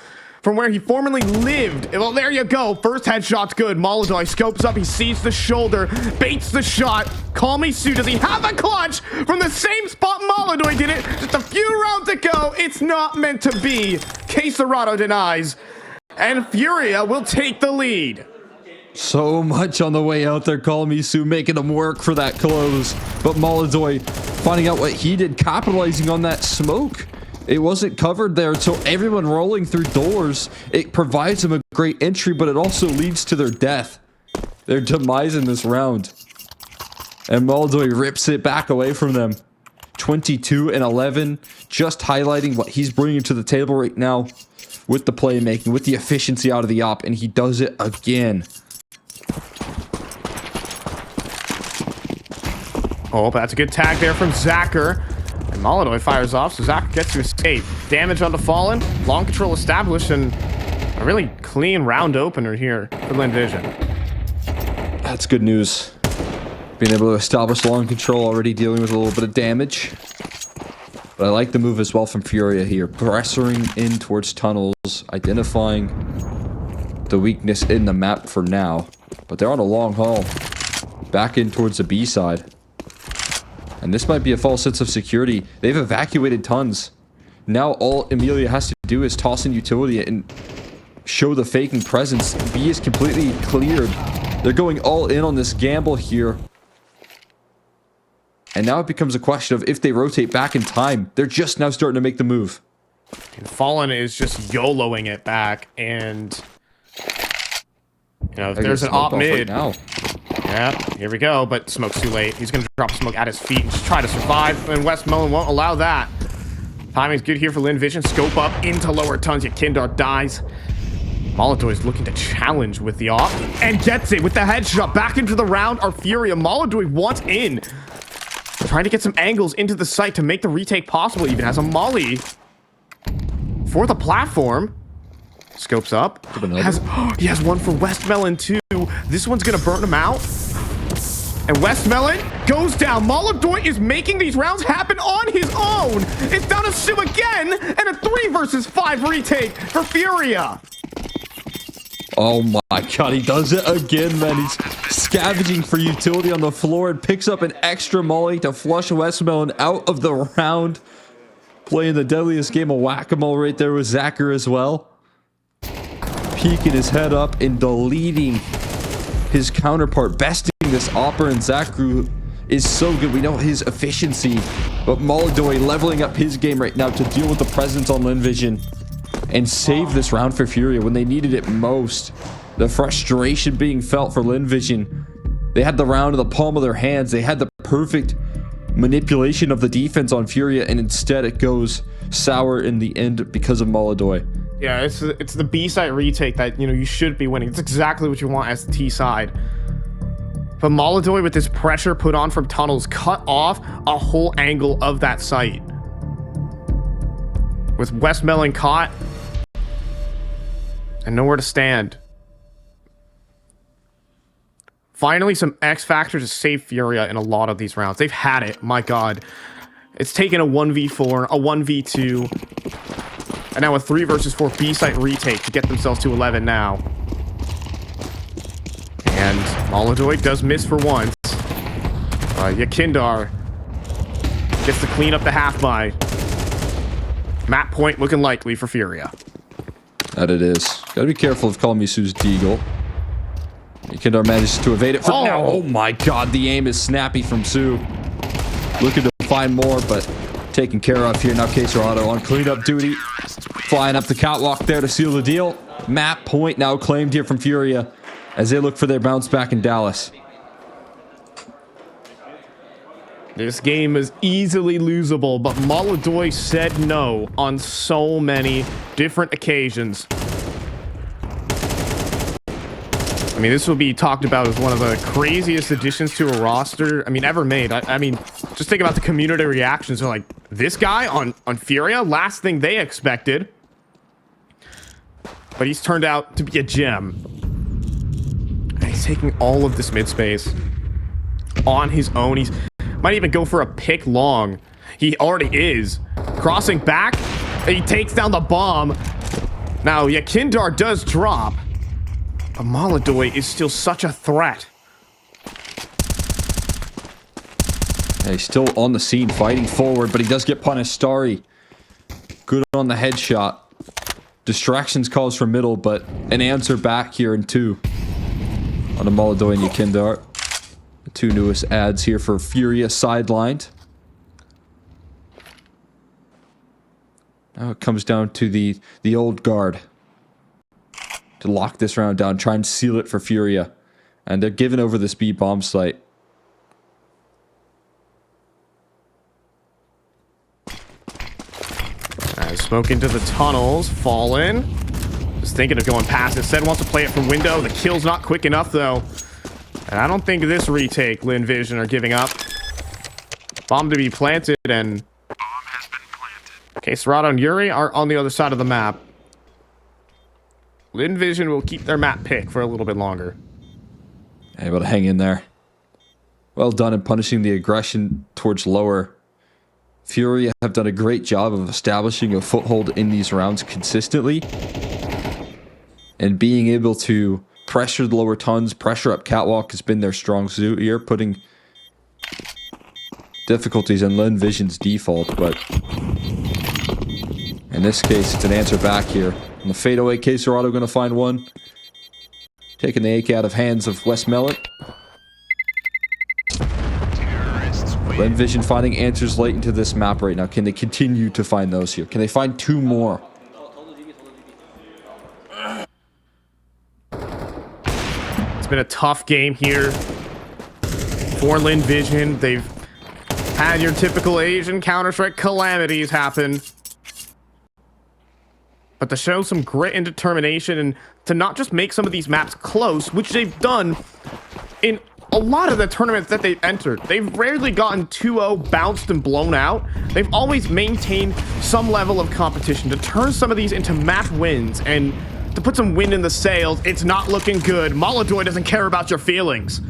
from where he formerly lived? Well, there you go. First headshot's good. Molodoi scopes up. He sees the shoulder, baits the shot. Kalmisu, does he have a clutch from the same spot Molodoi did it? Just a few rounds to go. It's not meant to be. Quesarado denies, and FURIA will take the lead. So much on the way out there, Kalmisu making him work for that close. But Molodoi finding out what he did, capitalizing on that smoke. It wasn't covered there, so everyone rolling through doors. It provides them a great entry, but it also leads to their death. Their demise in this round. And Molodoi rips it back away from them. 22 and 11, just highlighting what he's bringing to the table right now with the playmaking, with the efficiency out of the op, and he does it again. Oh, but that's a good tag there from Zacher. And Molodoi fires off, so Zacher gets to escape. Damage on the Fallen. Long control established, and a really clean round opener here for Lynn Vision. That's good news. Being able to establish long control, already dealing with a little bit of damage. But I like the move as well from FURIA here. Pressuring in towards tunnels, identifying the weakness in the map for now. But they're on a long haul. Back in towards the B side. And this might be a false sense of security. They've evacuated tons. Now all Emilia has to do is toss in utility and show the faking presence. B is completely cleared. They're going all in on this gamble here. And now it becomes a question of if they rotate back in time. They're just now starting to make the move. And Fallen is just YOLOing it back, and you know, if there's an op mid, right now. Yeah, here we go, but smoke's too late. He's gonna drop smoke at his feet and just try to survive, and Westmoreland won't allow that. Timing's good here for Lynn Vision. Scope up into lower tons, yet Kindar dies. Molodoi is looking to challenge with the op, and gets it with the headshot. Back into the round are FURIA. Molodoi wants in. Trying to get some angles into the site to make the retake possible. Even has a molly for the platform. Scopes up. He has one for Westmelon too. This one's gonna burn him out. And Westmelon goes down. Molodoi is making these rounds happen on his own. It's down to Sue again, and a 3 versus 5 retake for FURIA. Oh my god, he does it again, man. He's scavenging for utility on the floor and picks up an extra molly to flush Westmelon out of the round. Playing the deadliest game of whack-a-mole right there with Zacher as well. Peeking his head up and deleting his counterpart. Besting this Opper, and Zacher is so good. We know his efficiency, but Molodoi leveling up his game right now to deal with the presence on Lynn Vision and save this round for FURIA when they needed it most. The frustration being felt for Lynn Vision. They had the round in the palm of their hands. They had the perfect manipulation of the defense on FURIA, and instead it goes sour in the end because of Molodoi. Yeah, it's the B side retake that, you know, you should be winning. It's exactly what you want as the T side. But Molodoy, with this pressure put on from tunnels, cut off a whole angle of that site. With Westmelon caught and nowhere to stand. Finally, some X Factor to save FURIA in a lot of these rounds. They've had it, my god. It's taken a 1v4, a 1v2, and now a 3 versus 4 B-site retake to get themselves to 11 now. And Molodoy does miss for once. Yakindar gets to clean up the half buy. Map point looking likely for FURIA. That it is. Gotta be careful of Kalamisu's Deagle. Yakindar manages to evade it for now. Oh my god, the aim is snappy from Sue. Looking to find more, but taken care of here. Now Caserado on cleanup duty. Flying up the catwalk there to seal the deal. Map point now claimed here from FURIA as they look for their bounce back in Dallas. This game is easily losable, but Molodoy said no on so many different occasions. I mean, this will be talked about as one of the craziest additions to a roster, I mean, ever made. I mean, just think about the community reactions. They're like, this guy on FURIA, last thing they expected. But he's turned out to be a gem. And he's taking all of this mid space on his own. He's might even go for a pick long. He already is. Crossing back, he takes down the bomb. Now, Yakindar does drop. But Molodoy is still such a threat. Yeah, he's still on the scene, fighting forward, but he does get punished. Starry, good on the headshot. Distractions calls for middle, but an answer back here in 2. On the Molodoy and Yakindar. The 2 newest adds here for FURIA sidelined. Now it comes down to the old guard to lock this round down, try and seal it for FURIA. And they're giving over this B bomb site. Smoke into the tunnels, Fallen. Just thinking of going past it. Said wants to play it from window. The kill's not quick enough though. And I don't think this retake, Lynn Vision are giving up. Bomb to be planted, and bomb has been planted. Caserado and Yuri are on the other side of the map. Lynn Vision will keep their map pick for a little bit longer. Able to hang in there. Well done in punishing the aggression towards lower. FURIA have done a great job of establishing a foothold in these rounds consistently. And being able to pressure the lower tons, pressure up catwalk has been their strong suit here, putting difficulties in Lynn Vision's default, but in this case, it's an answer back here. On the fadeaway, Caserado going to find one. Taking the AK out of hands of Westmelon. Lynn Vision finding answers late into this map right now. Can they continue to find those here? Can they find 2 more? It's been a tough game here for Lynn Vision. They've had your typical Asian Counter-Strike calamities happen. But to show some grit and determination and to not just make some of these maps close, which they've done in a lot of the tournaments that they've entered. They've rarely gotten 2-0 bounced and blown out. They've always maintained some level of competition to turn some of these into map wins and to put some wind in the sails. It's not looking good. Molodoy doesn't care about your feelings.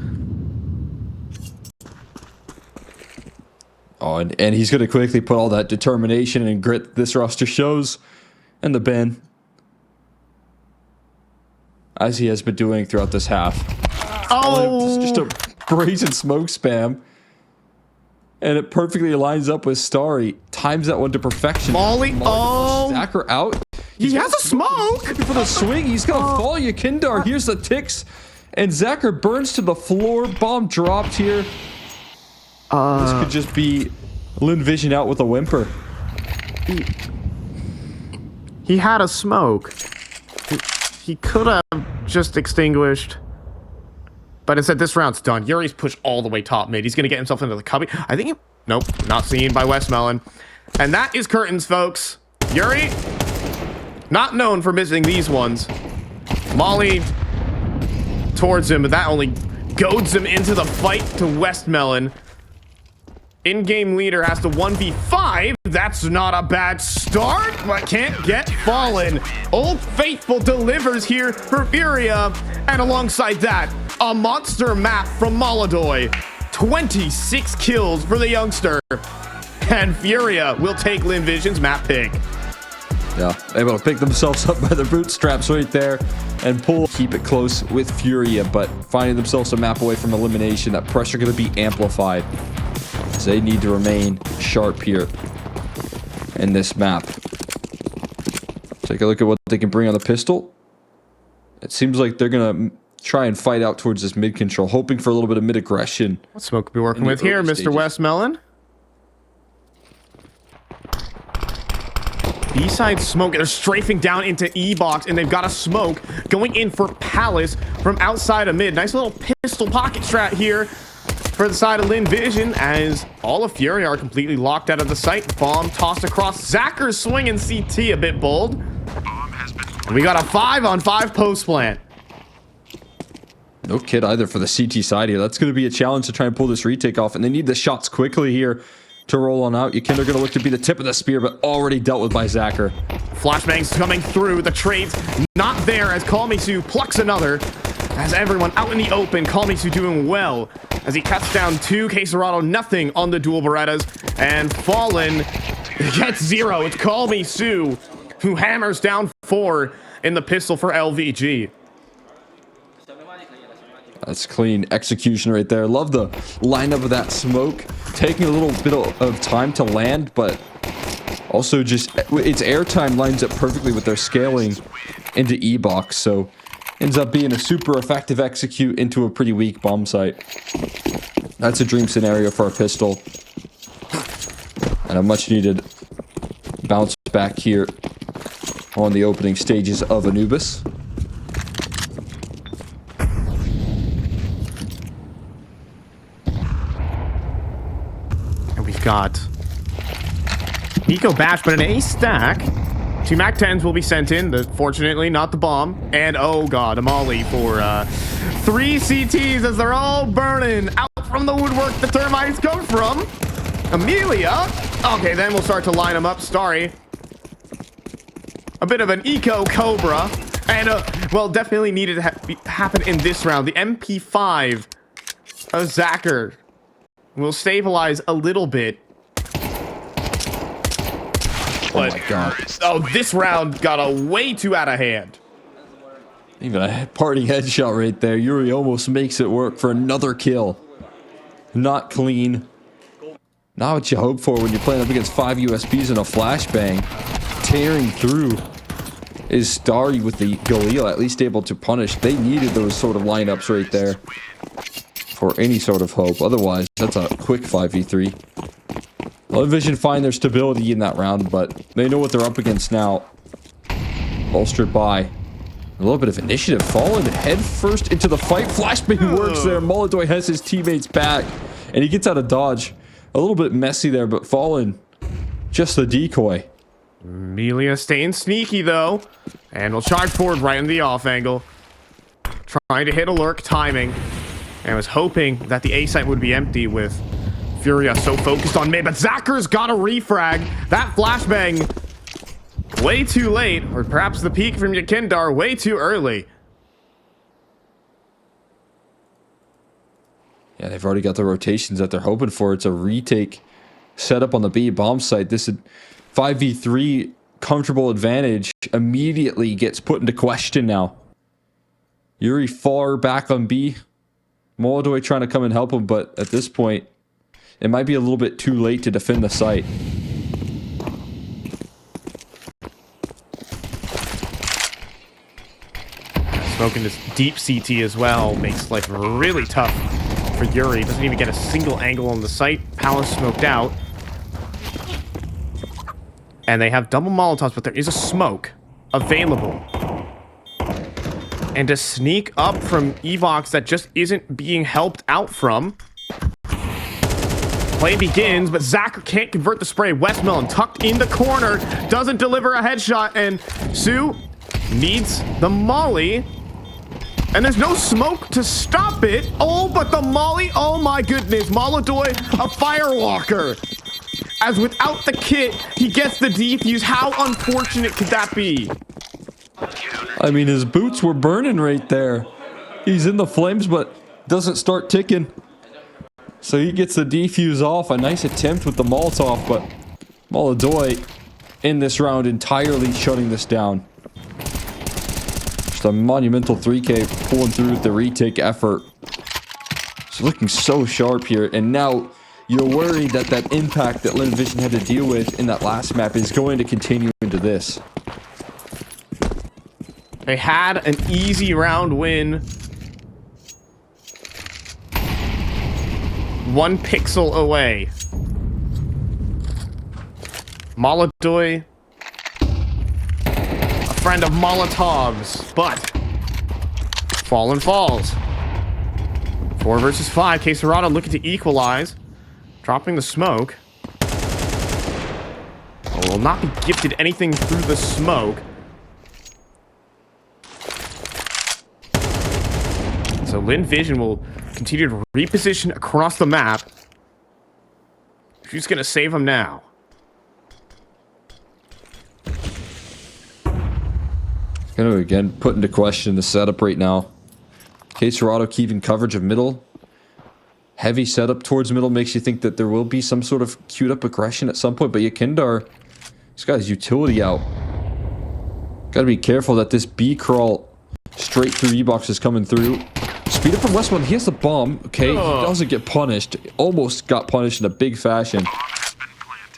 Oh, and he's going to quickly put all that determination and grit this roster shows in the bin, as he has been doing throughout this half. Oh! Just a brazen smoke spam. And it perfectly lines up with Starry. Times that one to perfection. Molly, oh! Zacher out. He has a smoke! Looking for the swing. He's going to fall. Yakindar. Here's the ticks. And Zacher burns to the floor. Bomb dropped here. This could just be Lynn Vision out with a whimper. He had a smoke. He could have just extinguished. But instead, this round's done. Yuri's pushed all the way top mid. He's going to get himself into the cubby. I think nope, not seen by Westmelon. And that is curtains, folks. Yuri, not known for missing these ones. Molly towards him, but that only goads him into the fight to Westmelon. In-game leader has to 1v5. That's not a bad start, but can't get Fallen. Old Faithful delivers here for FURIA. And alongside that, a monster map from Molodoi. 26 kills for the youngster. And FURIA will take Lynn Vision's map pick. Yeah, able to pick themselves up by the bootstraps right there and keep it close with FURIA, but finding themselves a map away from elimination. That pressure going to be amplified. So they need to remain sharp here in this map. Take a look at what they can bring on the pistol. It seems like they're going to try and fight out towards this mid control, hoping for a little bit of mid aggression. What smoke are we working with here, Mr. Westmelon? B-side smoke. They're strafing down into E-box, and they've got a smoke going in for Palace from outside of mid. Nice little pistol pocket strat here for the side of Lynn Vision, as all of FURIA are completely locked out of the site. Bomb tossed across. Zacker's swinging CT, a bit bold. And we got a 5-on-5 post plant. No kid either for the CT side here. That's going to be a challenge to try and pull this retake off, and they need the shots quickly here to roll on out. Yakinder going to look to be the tip of the spear, but already dealt with by Zacher. Flashbangs coming through. The trades not there as Kalmisu plucks another. As everyone out in the open, Kalmisu doing well as he cuts down 2. Quesarado, nothing on the dual Berettas. And Fallen gets 0. It's Kalmisu who hammers down 4 in the pistol for LVG. That's clean execution right there. Love the lineup of that smoke. Taking a little bit of time to land, but also just its airtime lines up perfectly with their scaling into E-box. So ends up being a super effective execute into a pretty weak bomb site. That's a dream scenario for a pistol. And a much needed bounce back here on the opening stages of Anubis. Got Nico Bash, but an A stack. 2 Mac 10s will be sent in, but fortunately not the bomb. And oh god, a molly for 3 CTs as they're all burning out from the woodwork the termites come from. Amelia. Okay, then we'll start to line them up. Starry. A bit of an eco cobra. And well, definitely needed to happen in this round. The MP5 of Zacher will stabilize a little bit. But, oh my god. Oh, this round got way too out of hand. Even a party headshot right there. Yuri almost makes it work for another kill. Not clean. Not what you hope for when you're playing up against 5 USPs and a flashbang. Tearing through is Starry with the Galil at least able to punish. They needed those sort of lineups right there for any sort of hope. Otherwise, that's a quick 5v3. Lynn Vision find their stability in that round, but they know what they're up against now. Bolstered by a little bit of initiative. Fallen head first into the fight. Flashbang works there. Molodoi has his teammates back, and he gets out of dodge. A little bit messy there, but Fallen just the decoy. Amelia staying sneaky, though. And will charge forward right in the off angle. Trying to hit a lurk, timing. And was hoping that the A site would be empty with FURIA so focused on mid. But Zacher's got a refrag. That flashbang way too late. Or perhaps the peak from Yakindar way too early. Yeah, they've already got the rotations that they're hoping for. It's a retake setup on the B bomb site. This 5v3 comfortable advantage immediately gets put into question now. Yuri far back on B. Molodoi trying to come and help him, but at this point, it might be a little bit too late to defend the site. Smoking this deep CT as well makes life really tough for Yuri. Doesn't even get a single angle on the site. Palace smoked out. And they have double Molotovs, but there is a smoke available. And to sneak up from Evox that just isn't being helped out from. Play begins, but Zacher can't convert the spray. Westmelon tucked in the corner, doesn't deliver a headshot, and Sue needs the molly. And there's no smoke to stop it. Oh, but the molly, oh my goodness. Molodoy, a firewalker. As without the kit, he gets the defuse. How unfortunate could that be? I mean, his boots were burning right there. He's in the flames, but doesn't start ticking. So he gets the defuse off. A nice attempt with the Molotov, but Molodoy in this round entirely shutting this down. Just a monumental 3K pulling through with the retake effort. It's looking so sharp here, and now you're worried that that impact that Lynn Vision had to deal with in that last map is going to continue into this. They had an easy round win. 1 pixel away. Molodoy, a friend of Molotov's, but Fallen falls. 4 versus 5. Quesarado looking to equalize. Dropping the smoke. Oh, will not be gifted anything through the smoke. So Lynn Vision will continue to reposition across the map. She's going to save him now. Going to again put into question the setup right now. Quesarado keeping coverage of middle. Heavy setup towards middle makes you think that there will be some sort of queued up aggression at some point, but Yakindar, he's got his utility out. Got to be careful that this B crawl straight through E-box is coming through. Speed up from Westman. He has the bomb. Okay, he doesn't get punished. Almost got punished in a big fashion.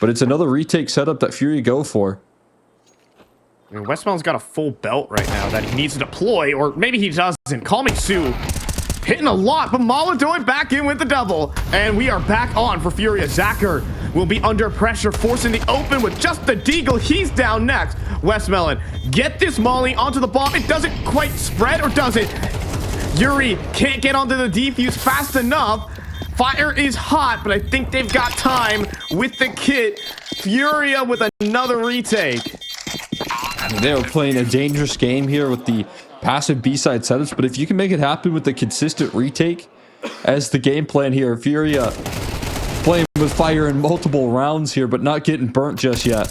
But it's another retake setup that FURIA go for. I mean, Westmont's got a full belt right now that he needs to deploy, or maybe he doesn't. Call me Sue. Hitting a lot, but Molodoy back in with the double. And we are back on for FURIA. Zacher will be under pressure, forcing the open with just the deagle. He's down next. Westmelon, get this molly onto the bomb. It doesn't quite spread, or does it? Yuri can't get onto the defuse fast enough. Fire is hot, but I think they've got time with the kit. FURIA with another retake. They are playing a dangerous game here with the passive B-side setups, but if you can make it happen with the consistent retake as the game plan here, FURIA playing with fire in multiple rounds here, but not getting burnt just yet.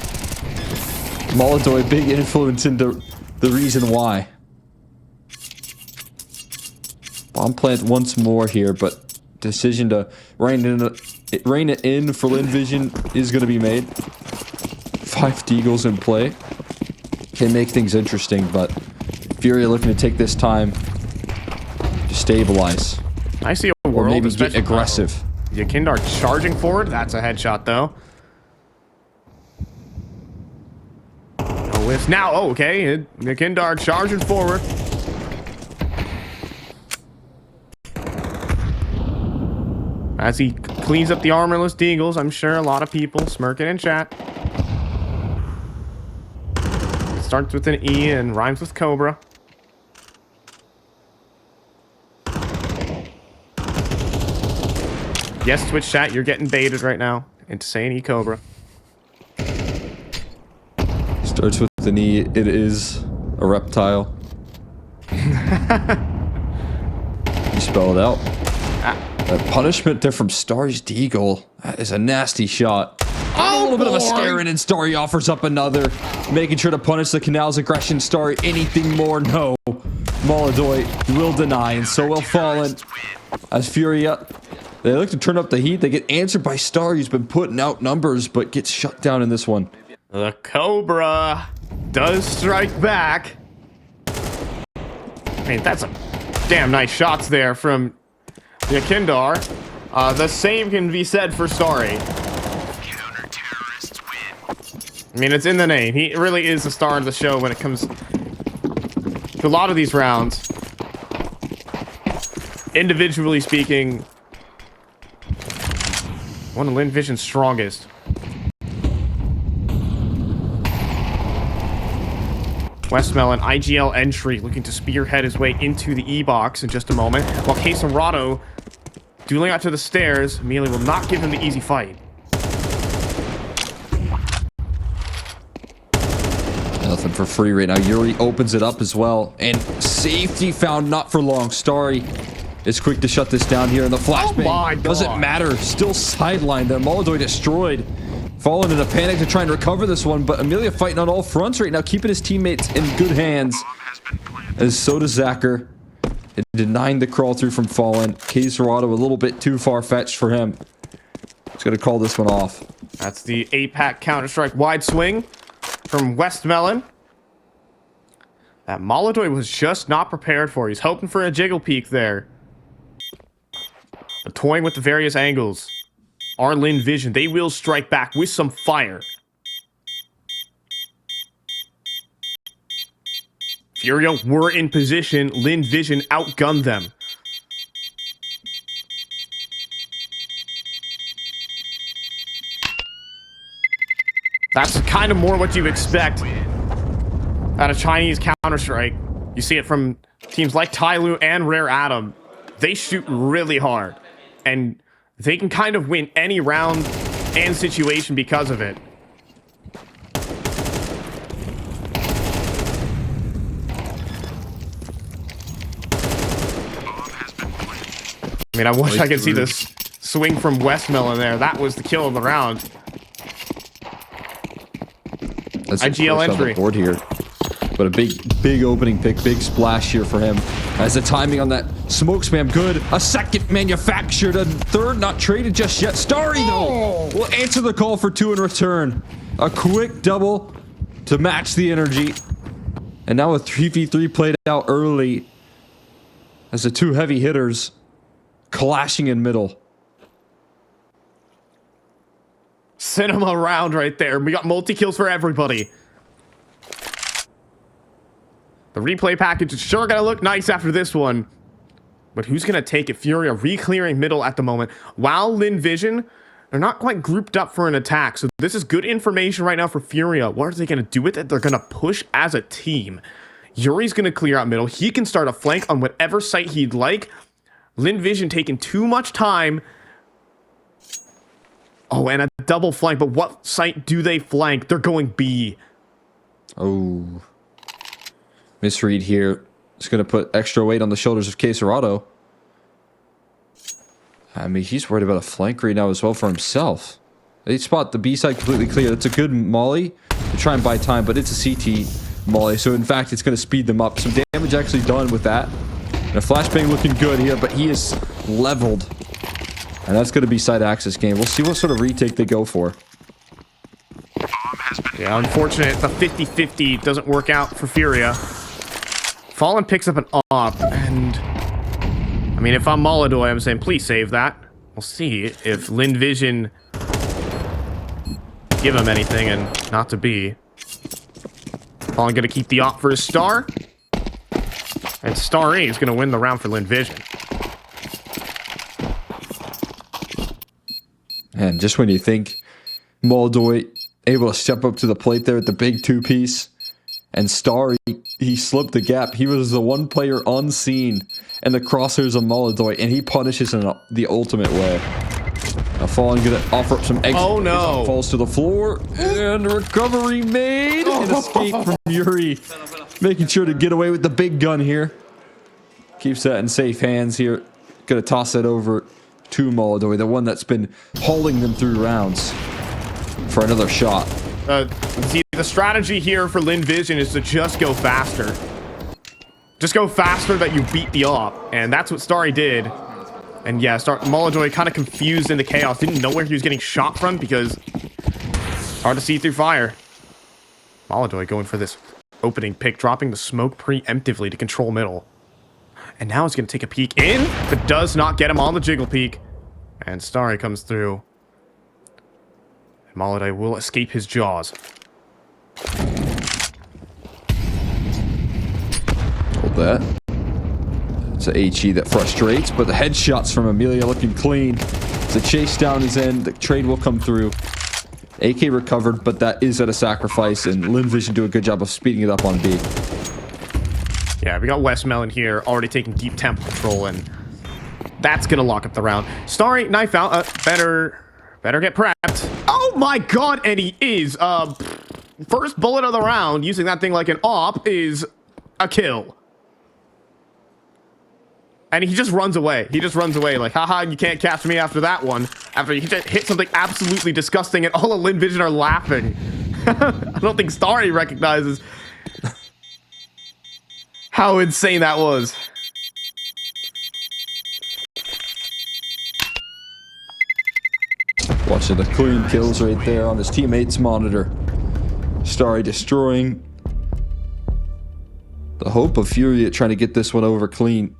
Molodoy, big influence into the reason why. Bomb plant once more here, but decision to rein it in for Lynn Vision is going to be made. 5 deagles in play. Can make things interesting, but FURIA looking to take this time to stabilize. I see a world, or maybe get aggressive. Yakindar charging forward. That's a headshot, though. Oh, it's now. Oh, okay. Yakindar charging forward. As he cleans up the armorless deagles, I'm sure a lot of people smirking in chat. Starts with an E and rhymes with Cobra. Yes, Twitch chat, you're getting baited right now into saying E Cobra. Starts with an E. It is a reptile. You spell it out. That punishment there from Starry's deagle. That is a nasty shot. A little bit of a scare in, and Starry offers up another, making sure to punish the Canal's aggression. Starry, anything more? No. Molodoy will deny, and so will Fallen. As FURIA, they look to turn up the heat. They get answered by Starry, who's been putting out numbers, but gets shut down in this one. The Cobra does strike back. I mean, that's a damn nice shots there from Yakindar. The same can be said for Starry. I mean, it's in the name. He really is the star of the show when it comes to a lot of these rounds. Individually speaking, one of Lynn Vision's strongest. Westmelon, IGL entry, looking to spearhead his way into the E-box in just a moment. While Quesarado, dueling out to the stairs, Mealy will not give him the easy fight. nothing for free right now. Yuri opens it up as well. And safety found, not for long. Starry is quick to shut this down here. And the flashbang doesn't matter. Still sidelined there. Molodoi destroyed. Fallen in a panic to try and recover this one. But Amelia fighting on all fronts right now. Keeping his teammates in good hands. As so does Zacher. And denying the crawl through from Fallen. Kayserado a little bit too far-fetched for him. He's going to call this one off. That's the 8-pack Counter-Strike wide swing from Westmelon. That Molodoi was just not prepared for. He's hoping for a jiggle peek there. But toying with the various angles. Our Lynn Vision, they will strike back with some fire. FURIA were in position. Lynn Vision outgunned them. That's kind of more what you expect out of Chinese Counter-Strike. You see it from teams like Tyloo and Rare Atom. They shoot really hard. And they can kind of win any round and situation because of it. I mean, I wish I could see this swing from Westmelon there. That was the kill of the round. That's IGL entry. On the board here. But a big opening pick, big splash here for him. As the timing on that smoke spam good. A second manufactured, a third not traded just yet. Starry though will answer the call for 2 in return. A quick double to match the energy. And now a 3v3 played out early. As the 2 heavy hitters clashing in middle. Cinema round right there. We got multi-kills for everybody. The replay package is sure gonna look nice after this one. But who's gonna take it? FURIA re-clearing middle at the moment. While Lynn Vision, they're not quite grouped up for an attack. So this is good information right now for FURIA. What are they gonna do with it? They're gonna push as a team. Yuri's gonna clear out middle. He can start a flank on whatever site he'd like. Lynn Vision taking too much time. Oh, and a double flank, but what site do they flank? They're going B. Oh. Misread here. It's going to put extra weight on the shoulders of Kayserado. I mean, he's worried about a flank right now as well for himself. They spot the B side completely clear. It's a good molly to try and buy time, but it's a CT molly. So, in fact, it's going to speed them up. Some damage actually done with that. And a flashbang looking good here, but he is leveled. And that's going to be side access game. We'll see what sort of retake they go for. Yeah, unfortunate. The 50-50 doesn't work out for FURIA. Fallen picks up an op, and I mean, if I'm Molodoi, I'm saying, please save that. We'll see if Lynn Vision give him anything, and not to be. Fallen gonna keep the op for his star. And Star A is gonna win the round for Lynn Vision. And just when you think Molodoi able to step up to the plate there at the big 2-piece, and Star, he slipped the gap. He was the one player unseen in the crosshairs of Molodoi, and he punishes in the ultimate way. Now Fallen gonna offer up some exit. Oh no! Falls to the floor, and recovery made. An escape from Yuri, making sure to get away with the big gun here. Keeps that in safe hands here. Gonna toss that over to Molodoi, the one that's been hauling them through rounds for another shot. See, the strategy here for Lynn Vision is to just go faster. Just go faster that you beat the op, and that's what Starry did. And yeah, Molodoi kind of confused in the chaos, didn't know where he was getting shot from because it's hard to see through fire. Molodoi going for this opening pick, dropping the smoke preemptively to control middle. And now he's going to take a peek in, but does not get him on the jiggle peek. And Starry comes through. And Molodoi will escape his jaws. Hold that. It's a HE that frustrates, but the headshots from Amelia looking clean. The chase down his end. The trade will come through. AK recovered, but that is at a sacrifice, and Lynn Vision do a good job of speeding it up on B. Yeah, we got Westmelon here already taking deep tempo control, and that's gonna lock up the round. Starry, knife out. Better get prepped. Oh my god, and he is. first bullet of the round, using that thing like an op, is a kill. And he just runs away. He just runs away like, haha, you can't catch me after that one. After he just hit something absolutely disgusting and all of Lynn Vision are laughing. I don't think Starry recognizes how insane that was. Watching the clean kills right there on his teammate's monitor. Starry destroying the hope of FURIA trying to get this one over clean.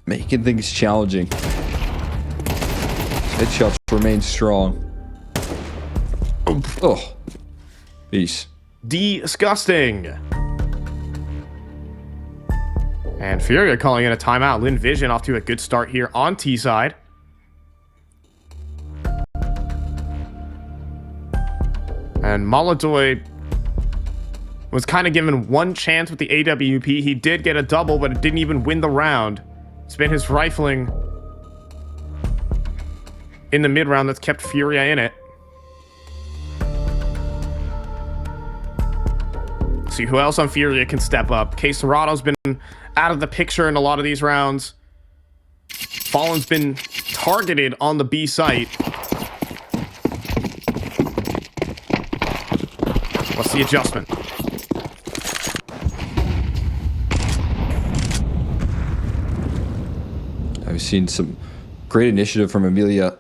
Making things challenging. Headshots remain strong. Oh. Peace. Disgusting. And FURIA calling in a timeout. Lynn Vision off to a good start here on T side. And Molodoy was kind of given one chance with the AWP. He did get a double, but it didn't even win the round. It's been his rifling in the mid round that's kept FURIA in it. See who else on FURIA can step up. Serato's been out of the picture in a lot of these rounds. Fallen's been targeted on the B site. What's the adjustment? I've seen some great initiative from Amelia.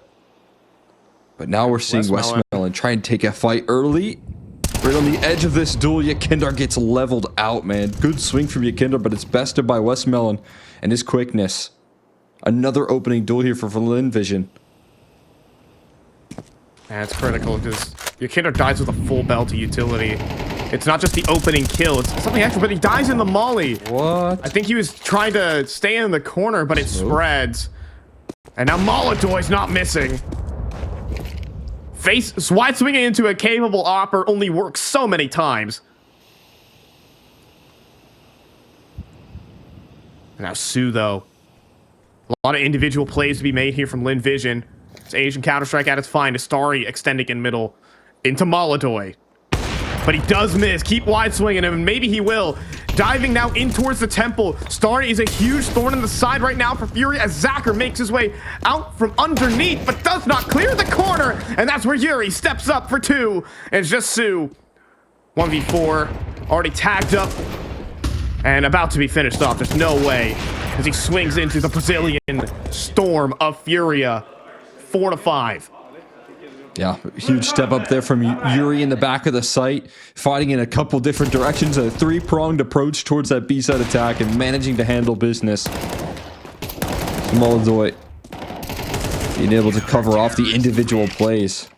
But now we're seeing Westmelon try and take a fight early. Right on the edge of this duel, Yakindar gets leveled out, man. Good swing from Yakindar, but it's bested by Westmelon and his quickness. Another opening duel here for Lynn Vision. That's critical because Yakindar dies with a full belt of utility. It's not just the opening kill, it's something extra, but he dies in the molly. What? I think he was trying to stay in the corner, but it spreads. And now Molodoy's not missing. Wide swinging into a capable opper only works so many times. Now Sue, though. A lot of individual plays to be made here from Lynn Vision. It's Asian Counter-Strike at its finest. Starry extending in middle into Molodoy. But he does miss. Keep wide swinging him, and maybe he will. Diving now in towards the temple. Starry is a huge thorn in the side right now for FURIA as Zacher makes his way out from underneath, but does not clear the corner. And that's where Yuri steps up for two. And it's just Sue. 1v4. Already tagged up. And about to be finished off. There's no way. As he swings into the Brazilian storm of FURIA. 4-5. Yeah, huge step up there from Yuri in the back of the site, fighting in a couple different directions, a three-pronged approach towards that B-side attack and managing to handle business. Molodoy being able to cover off the individual plays.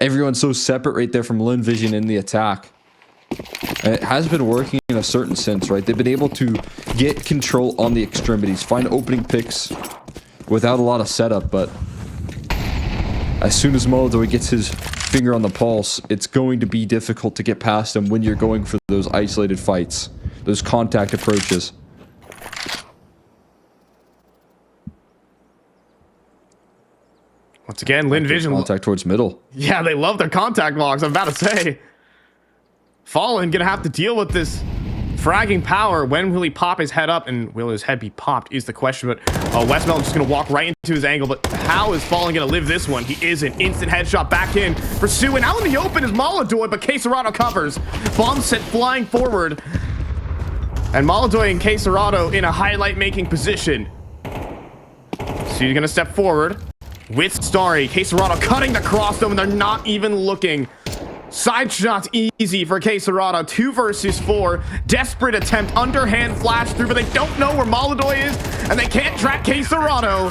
Everyone's so separate right there from Lynn Vision in the attack. And it has been working in a certain sense, right? They've been able to get control on the extremities, find opening picks without a lot of setup, but as soon as Molodoy gets his finger on the pulse, it's going to be difficult to get past him when you're going for those isolated fights, those contact approaches. Once again, Lynn Vision. Contact towards middle. Yeah, they love their contact logs, I'm about to say. Fallen gonna have to deal with this fragging power. When will he pop his head up, and will his head be popped is the question. But Westmelon's just gonna walk right into his angle, but how is Fallen gonna live this one? He isn't. Instant headshot back in for Sue, and out in the open is Molodoy, but Serato covers. Bomb set flying forward, and Molodoy and Serato in a highlight making position. Sue's gonna step forward with Starry. Serato cutting the crossdome, and they're not even looking. Side shots easy for Serato. 2 versus 4. Desperate attempt. Underhand flash through, but they don't know where Molodoy is, and they can't track Serato.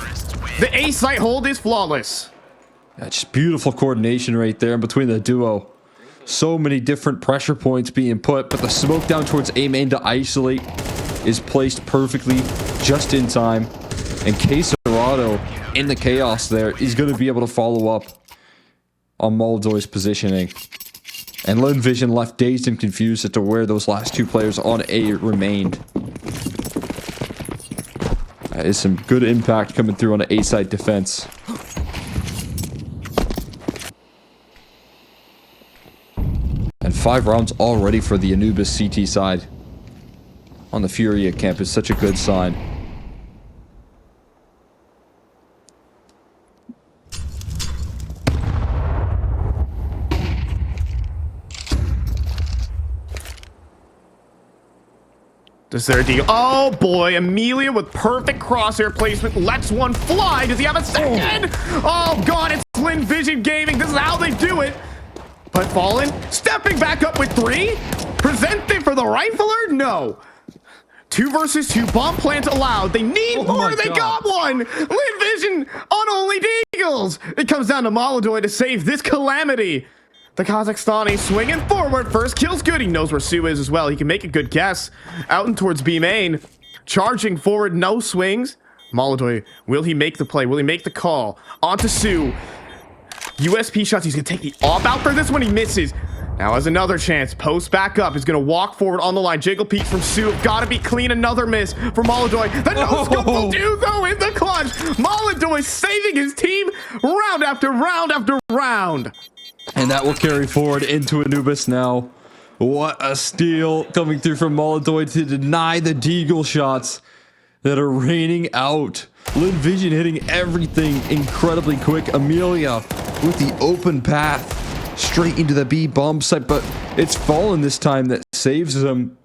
The A site hold is flawless. Yeah, just beautiful coordination right there between the duo. So many different pressure points being put, but the smoke down towards A main to isolate is placed perfectly just in time. And Serato in the chaos there is going to be able to follow up on Molodoy's positioning. And Lynn Vision left dazed and confused as to where those last 2 players on A remained. That is some good impact coming through on the A side defense. And 5 rounds already for the Anubis CT side. On the FURIA camp is such a good sign. Does there deal? Oh boy, Amelia with perfect crosshair placement lets one fly. Does he have a second? Oh god, it's Lynn Vision Gaming. This is how they do it. But Fallen stepping back up with 3. Presenting for the rifler? No. 2 versus 2. Bomb plant allowed. They need more. They got one. Lynn Vision on only Deagles. It comes down to Molodoi to save this calamity. The Kazakhstani swinging forward. First kill's good. He knows where Sue is as well. He can make a good guess. Out and towards B main. Charging forward. No swings. Molodoi, will he make the play? Will he make the call? On to Sue. USP shots. He's going to take the op out for this one. He misses. Now has another chance. Post back up. He's going to walk forward on the line. Jiggle peek from Sue. Got to be clean. Another miss for Molodoi. The no-scope will do, though, in the clutch. Molodoi saving his team round after round after round. And that will carry forward into Anubis now. What a steal coming through from Molodoi to deny the Deagle shots that are raining out. Lynn Vision hitting everything incredibly quick. Amelia with the open path straight into the B bomb site, but it's Fallen this time that saves them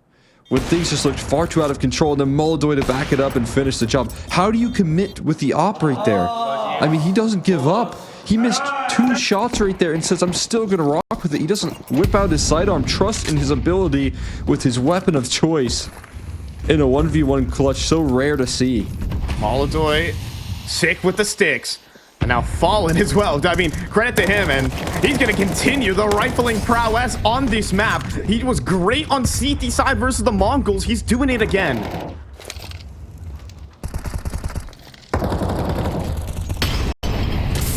when things just looked far too out of control. And then Molodoi to back it up and finish the job. How do you commit with the op right there? I mean, he doesn't give up. He missed 2 shots right there and says, I'm still going to rock with it. He doesn't whip out his sidearm. Trust in his ability with his weapon of choice in a 1v1 clutch. So rare to see. Molodoi sick with the sticks. And now Fallen as well. I mean, credit to him, and he's going to continue the rifling prowess on this map. He was great on CT side versus the Mongols. He's doing it again.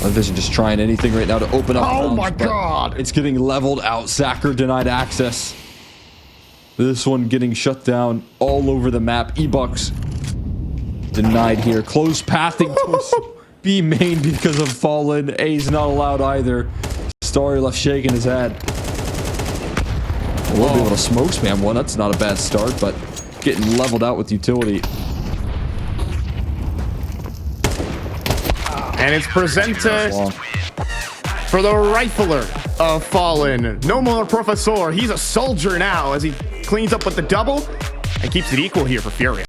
Vision just trying anything right now to open up. Oh my god. It's getting leveled out. Zacher denied access. This one getting shut down all over the map. E-Bucks denied here. Close pathing towards B main because of Fallen. A's not allowed either. Starry left shaking his head. We'll be able to smoke spam one. That's not a bad start, but getting leveled out with utility. And it's presented for the rifler of Fallen. No more Professor. He's a soldier now as he cleans up with the double and keeps it equal here for FURIA.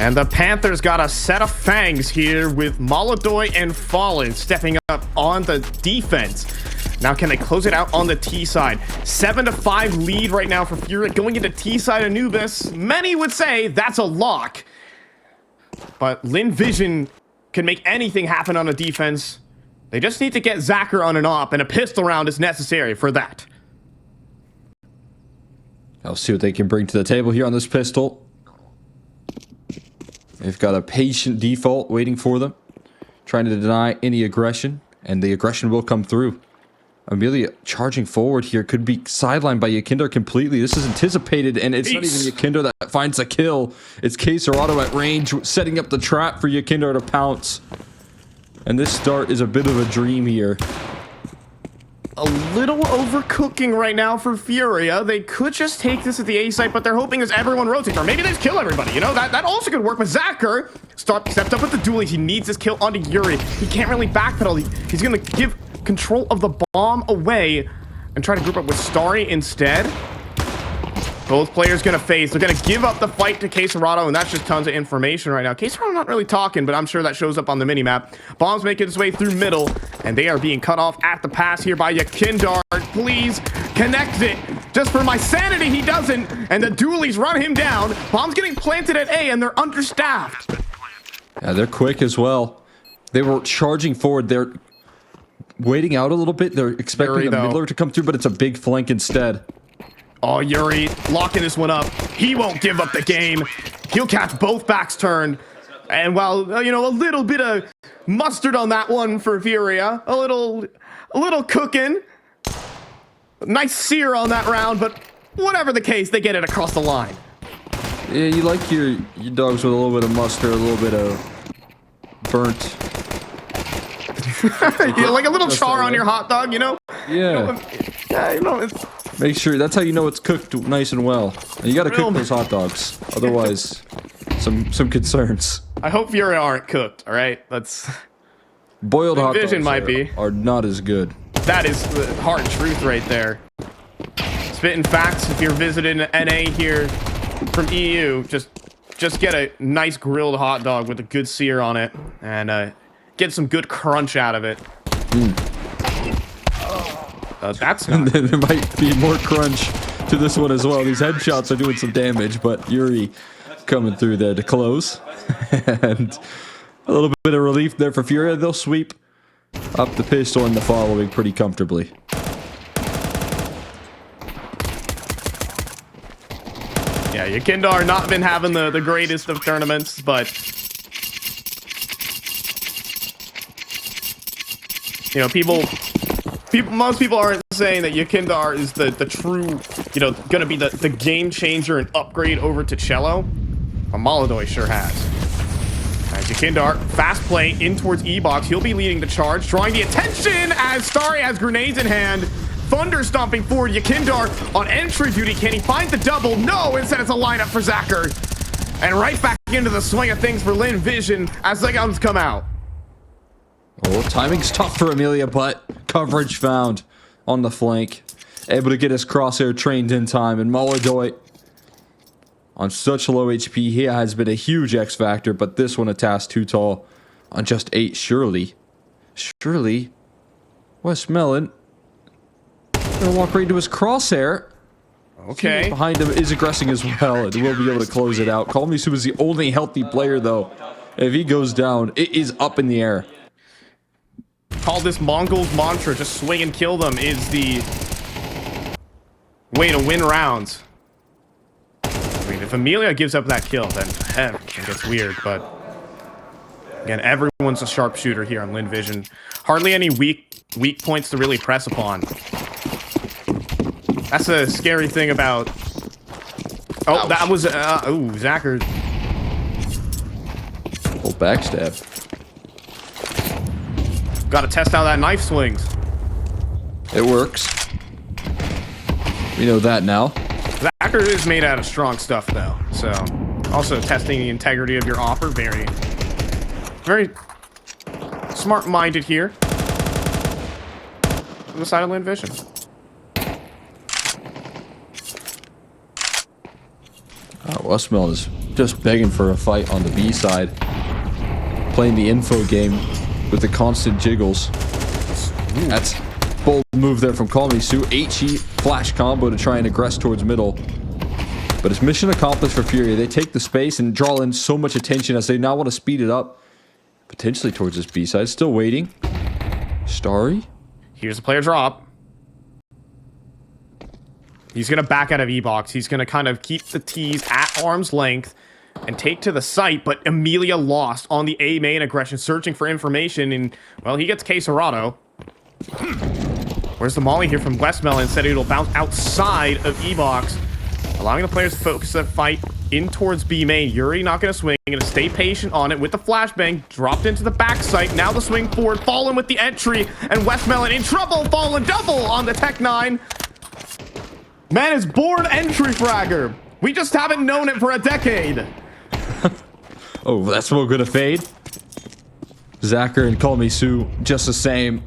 And the Panthers got a set of fangs here with Molodoi and Fallen stepping up on the defense. Now can they close it out on the T side? 7-5 lead right now for FURIA going into T side Anubis. Many would say that's a lock. But Lynn Vision can make anything happen on a defense. They just need to get Zacher on an op, and a pistol round is necessary for that. I'll see what they can bring to the table here on this pistol. They've got a patient default waiting for them, trying to deny any aggression, and the aggression will come through. Amelia charging forward here could be sidelined by Yakindar completely. This is anticipated, and it's not even Yakindar that finds a kill. It's Caserado at range, setting up the trap for Yakindar to pounce. And this start is a bit of a dream here. A little overcooking right now for FURIA. They could just take this at the A site, but they're hoping as everyone rotates, or maybe they just kill everybody. You know, that also could work. But Zacher stepped up with the dually. He needs this kill onto Yuri. He can't really backpedal. He's going to give control of the bomb away and try to group up with Starry instead. Both players going to face. They're going to give up the fight to Caserado, and that's just tons of information right now. Caserado not really talking, but I'm sure that shows up on the minimap. Bomb's making its way through middle, and they are being cut off at the pass here by Yakindar. Please connect it. Just for my sanity, he doesn't, and the dualies run him down. Bomb's getting planted at A, and they're understaffed. Yeah, they're quick as well. They were charging forward. They're waiting out a little bit. They're expecting a middler to come through, but it's a big flank instead. Oh, Yuri locking this one up. He won't give up the game. He'll catch both backs turned. And while, you know, a little bit of mustard on that one for FURIA, a little cooking. Nice sear on that round, but whatever the case, they get it across the line. Yeah, you like your dogs with a little bit of mustard, a little bit of burnt. Yeah, like a little char on your hot dog, you know? Yeah. You know, it's... Make sure, that's how you know it's cooked nice and well. And you gotta cook those hot dogs. Otherwise, some concerns. I hope FURIA aren't cooked, alright? That's... Boiled hot dogs are not as good. That is the hard truth right there. Spitting facts, if you're visiting NA here from EU, just get a nice grilled hot dog with a good sear on it. And get some good crunch out of it. That's not... There might be more crunch to this one as well. These headshots are doing some damage, but Yuri coming through there to close. And a little bit of relief there for FURIA. They'll sweep up the pistol and the following pretty comfortably. Yeah, Yakindar not been having the greatest of tournaments, but... You know, most people aren't saying that Yakindar is the true, you know, gonna be the game changer and upgrade over to Cello. But Molodoi sure has. As Yakindar, fast play in towards E-Box. He'll be leading the charge, drawing the attention as Starry has grenades in hand. Thunder stomping forward. Yakindar on entry duty. Can he find the double? No, instead it's a lineup for Zacher. And right back into the swing of things for Lynn Vision as the guns come out. Oh, timing's tough for Amelia, but coverage found on the flank. Able to get his crosshair trained in time, and Molodoi on such low HP, he has been a huge X factor, but this one a task too tall on just 8. Surely, Westmelon gonna walk right into his crosshair. Okay. Behind him is aggressing as well, and will be able to close it out. Call Me Sue is the only healthy player, though. If he goes down, it is up in the air. Call this Mongol's mantra, just swing and kill them, is the way to win rounds. I mean, if Amelia gives up that kill, then it gets weird, but again, everyone's a sharpshooter here on Lynn Vision. Hardly any weak points to really press upon. That's a scary thing about... Oh, ouch. That was... ooh, Zacher. Oh, backstab. Gotta test how that knife swings. It works. We know that now. Zacher is made out of strong stuff, though. So, also testing the integrity of your offer. Very smart-minded here. On the side of Lynn Vision. Westmelon is just begging for a fight on the B side. Playing the info game with the constant jiggles. That's bold move there from Call Me Sue. HE flash combo to try and aggress towards middle. But it's mission accomplished for FURIA. They take the space and draw in so much attention as they now want to speed it up. Potentially towards this B side. Still waiting. Starry. Here's a player drop. He's going to back out of E-box. He's going to kind of keep the T's at arm's length and take to the site, but Amelia lost on the A main aggression, searching for information, and, well, he gets Quesarado. Where's the molly here from Westmelon? Said it'll bounce outside of E-box, allowing the players to focus the fight in towards B main. Yuri not going to swing, going to stay patient on it with the flashbang, dropped into the back site. Now the swing forward, Fallen with the entry, and Westmelon in trouble. Fallen double on the Tech 9. Man is born entry fragger. We just haven't known it for a decade. Oh, that's smoke gonna fade. Zacher and Call Me Sue just the same.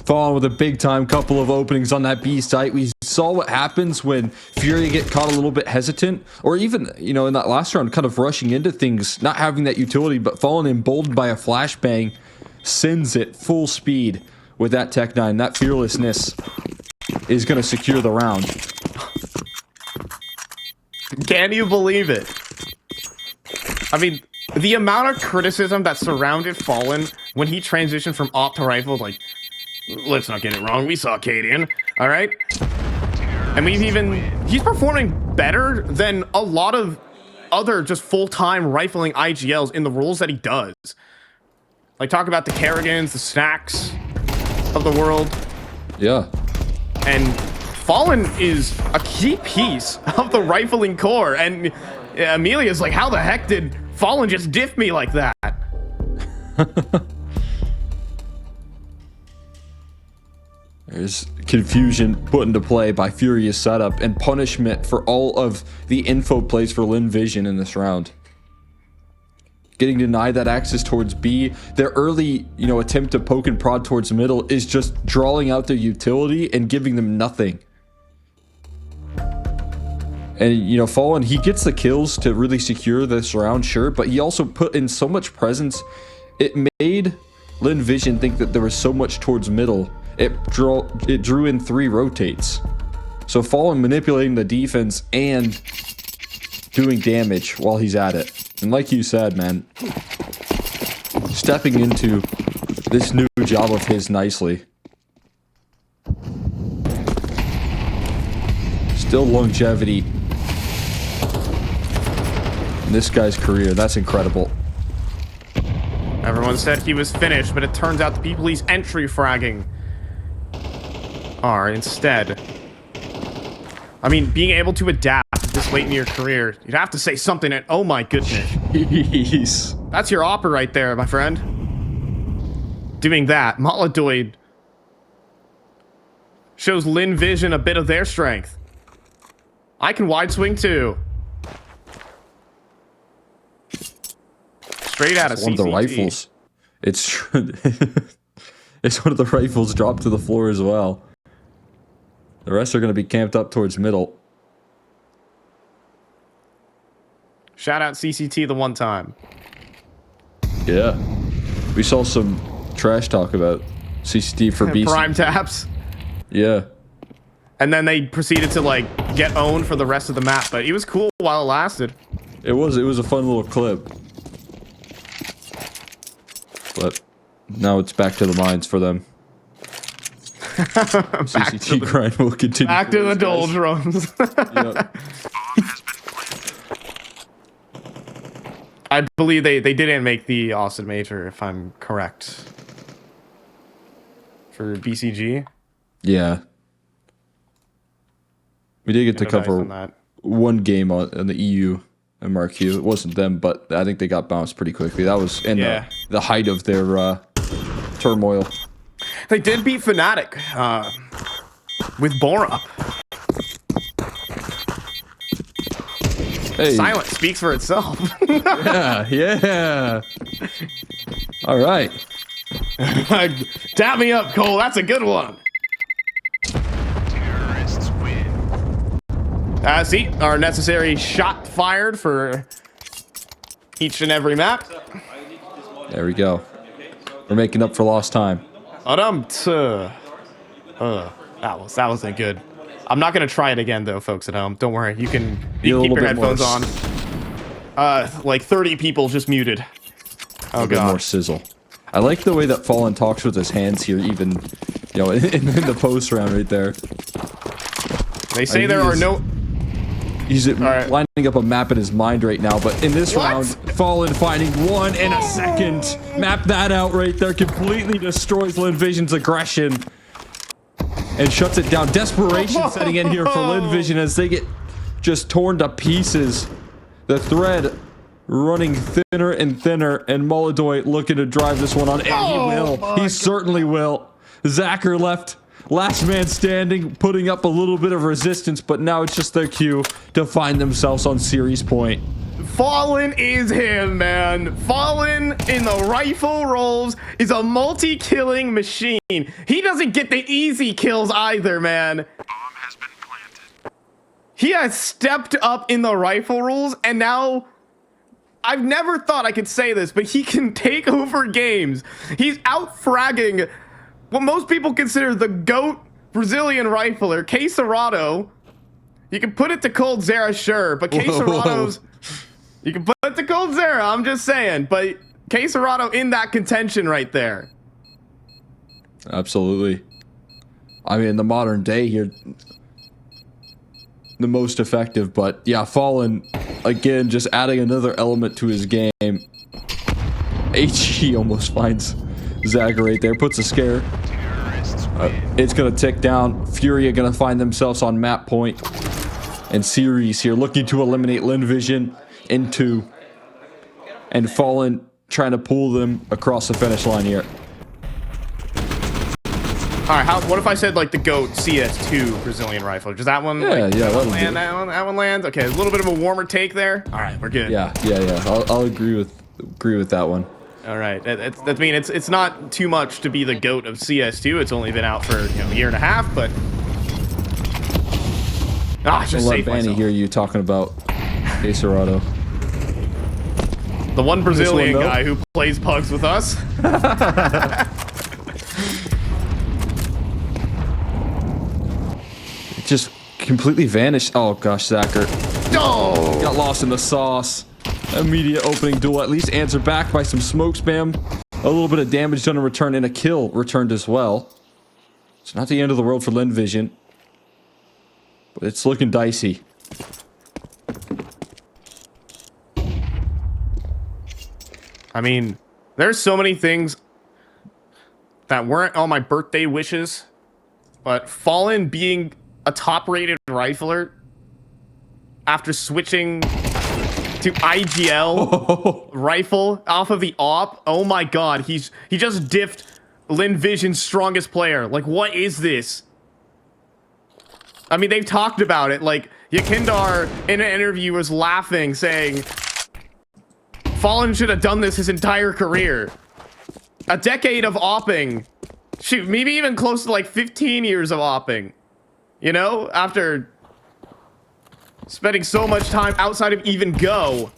Fallen with a big time couple of openings on that B site. We saw what happens when FURIA get caught a little bit hesitant, or even, you know, in that last round, kind of rushing into things, not having that utility, but Fallen emboldened by a flashbang, sends it full speed with that Tech 9. That fearlessness is going to secure the round. Can you believe it? I mean, the amount of criticism that surrounded Fallen when he transitioned from op to rifle, like, let's not get it wrong, we saw Cadian, all right? And he's performing better than a lot of other just full-time rifling IGLs in the roles that he does. Like, talk about the Kerrigans, the Snacks of the world. Yeah. And Fallen is a key piece of the rifling core, and Amelia's like, how the heck did Fallen just diff me like that? There's confusion put into play by FURIA's setup and punishment for all of the info plays for Lynn Vision in this round. Getting denied that access towards B. Their early, you know, attempt to poke and prod towards middle is just drawing out their utility and giving them nothing. And, you know, Fallen, he gets the kills to really secure this round, sure, but he also put in so much presence. It made Lynn Vision think that there was so much towards middle. It drew in 3 rotates. So Fallen manipulating the defense and doing damage while he's at it. And like you said, man, stepping into this new job of his nicely. Still longevity in this guy's career. That's incredible. Everyone said he was finished, but it turns out the people he's entry fragging are instead. I mean, being able to adapt this late in your career, you'd have to say something at, oh my goodness. Jeez. That's your opera right there, my friend. Doing that, Molodoid shows Lynn Vision a bit of their strength. I can wide swing too. Straight out of CCT. One of the rifles. It's it's one of the rifles dropped to the floor as well. The rest are going to be camped up towards middle. Shout out CCT the one time. Yeah. We saw some trash talk about CCT for BC. Prime taps. Yeah. And then they proceeded to, like, get owned for the rest of the map. But it was cool while it lasted. It was a fun little clip. But now it's back to the mines for them. CCT grind will continue. Back to the doldrums. Yep. I believe they didn't make the Austin Major, if I'm correct. For BCG. Yeah. We did get to cover one game on the EU and MarQ. It wasn't them, but I think they got bounced pretty quickly. That was in the height of their turmoil. They did beat Fnatic with Bora. Hey. Silence speaks for itself. yeah. All right. Tap me up, Cole. That's a good one. See, our necessary shot fired for each and every map. There we go. We're making up for lost time. That wasn't good. I'm not gonna try it again though, folks at home. Don't worry. You can keep your headphones on. Like 30 people just muted. Oh god. A bit more sizzle. I like the way that Fallen talks with his hands here, even, you know, in the post round right there. They say there are no... He's lining up a map in his mind right now, but in this round, Fallen finding one in a second. Map that out right there. Completely destroys Lynn Vision's aggression and shuts it down. Desperation setting in here for Lynn Vision as they get just torn to pieces. The thread running thinner and thinner, and Molodoy looking to drive this one on, and he will. He certainly will. Zacher left, last man standing, putting up a little bit of resistance, but now it's just their cue to find themselves on series point. Fallen is him, man. Fallen in the rifle rolls is a multi-killing machine. He doesn't get the easy kills either, man. Bomb has been planted. He has stepped up in the rifle rolls, and now... I've never thought I could say this, but he can take over games. He's out-fragging what most people consider the GOAT Brazilian rifler, K Serrato. You can put it to Cold Zera, sure, but K Serrato's... You can put it to Cold Zera, I'm just saying, but K Serrato in that contention right there. Absolutely. I mean, in the modern day here, the most effective, but yeah, Fallen, again, just adding another element to his game. HG almost finds Zacher right there, puts a scare. It's gonna tick down. FURIA gonna find themselves on map point. And series here, looking to eliminate Lynn Vision in 2. And Fallen trying to pull them across the finish line here. Alright, what if I said like the GOAT CS2 Brazilian rifle? Does that one land? That one lands? Okay, a little bit of a warmer take there. Alright, we're good. Yeah. I'll agree with that one. Alright, I mean it's not too much to be the GOAT of CS2. It's only been out for a year and a half, but just save myself. Vanny hear you talking about K Serrato. The one Brazilian guy who plays pugs with us. Just completely vanished. Oh gosh, Zacher. Oh! Got lost in the sauce. Immediate opening duel, at least answered back by some smoke spam. A little bit of damage done in return, and a kill returned as well. It's not the end of the world for Lynn Vision, but it's looking dicey. I mean, there's so many things that weren't on my birthday wishes, but Fallen being a top-rated rifler after switching to IGL rifle off of the AWP. Oh my god, he just diffed Lynn Vision's strongest player. Like, what is this? I mean, they've talked about it. Like, Yakindar in an interview was laughing, saying Fallen should have done this his entire career. A decade of opping. Shoot, maybe even close to like 15 years of opping. You know, after spending so much time outside of even Go.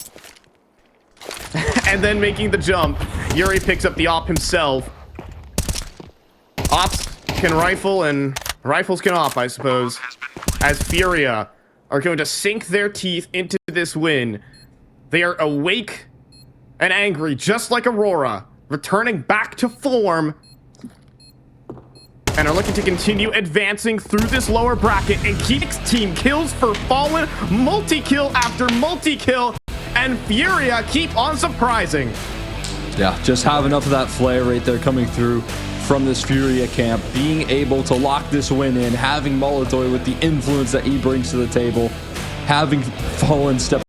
And then making the jump. Yuri picks up the op himself. Ops can rifle and rifles can op, I suppose. As FURIA are going to sink their teeth into this win. They are awake and angry, just like Aurora, returning back to form. And are looking to continue advancing through this lower bracket and keep team kills for Fallen, multi-kill after multi-kill, and FURIA keep on surprising. Yeah, just have enough of that flare right there coming through from this FURIA camp, being able to lock this win in, having Molodoy with the influence that he brings to the table, having Fallen step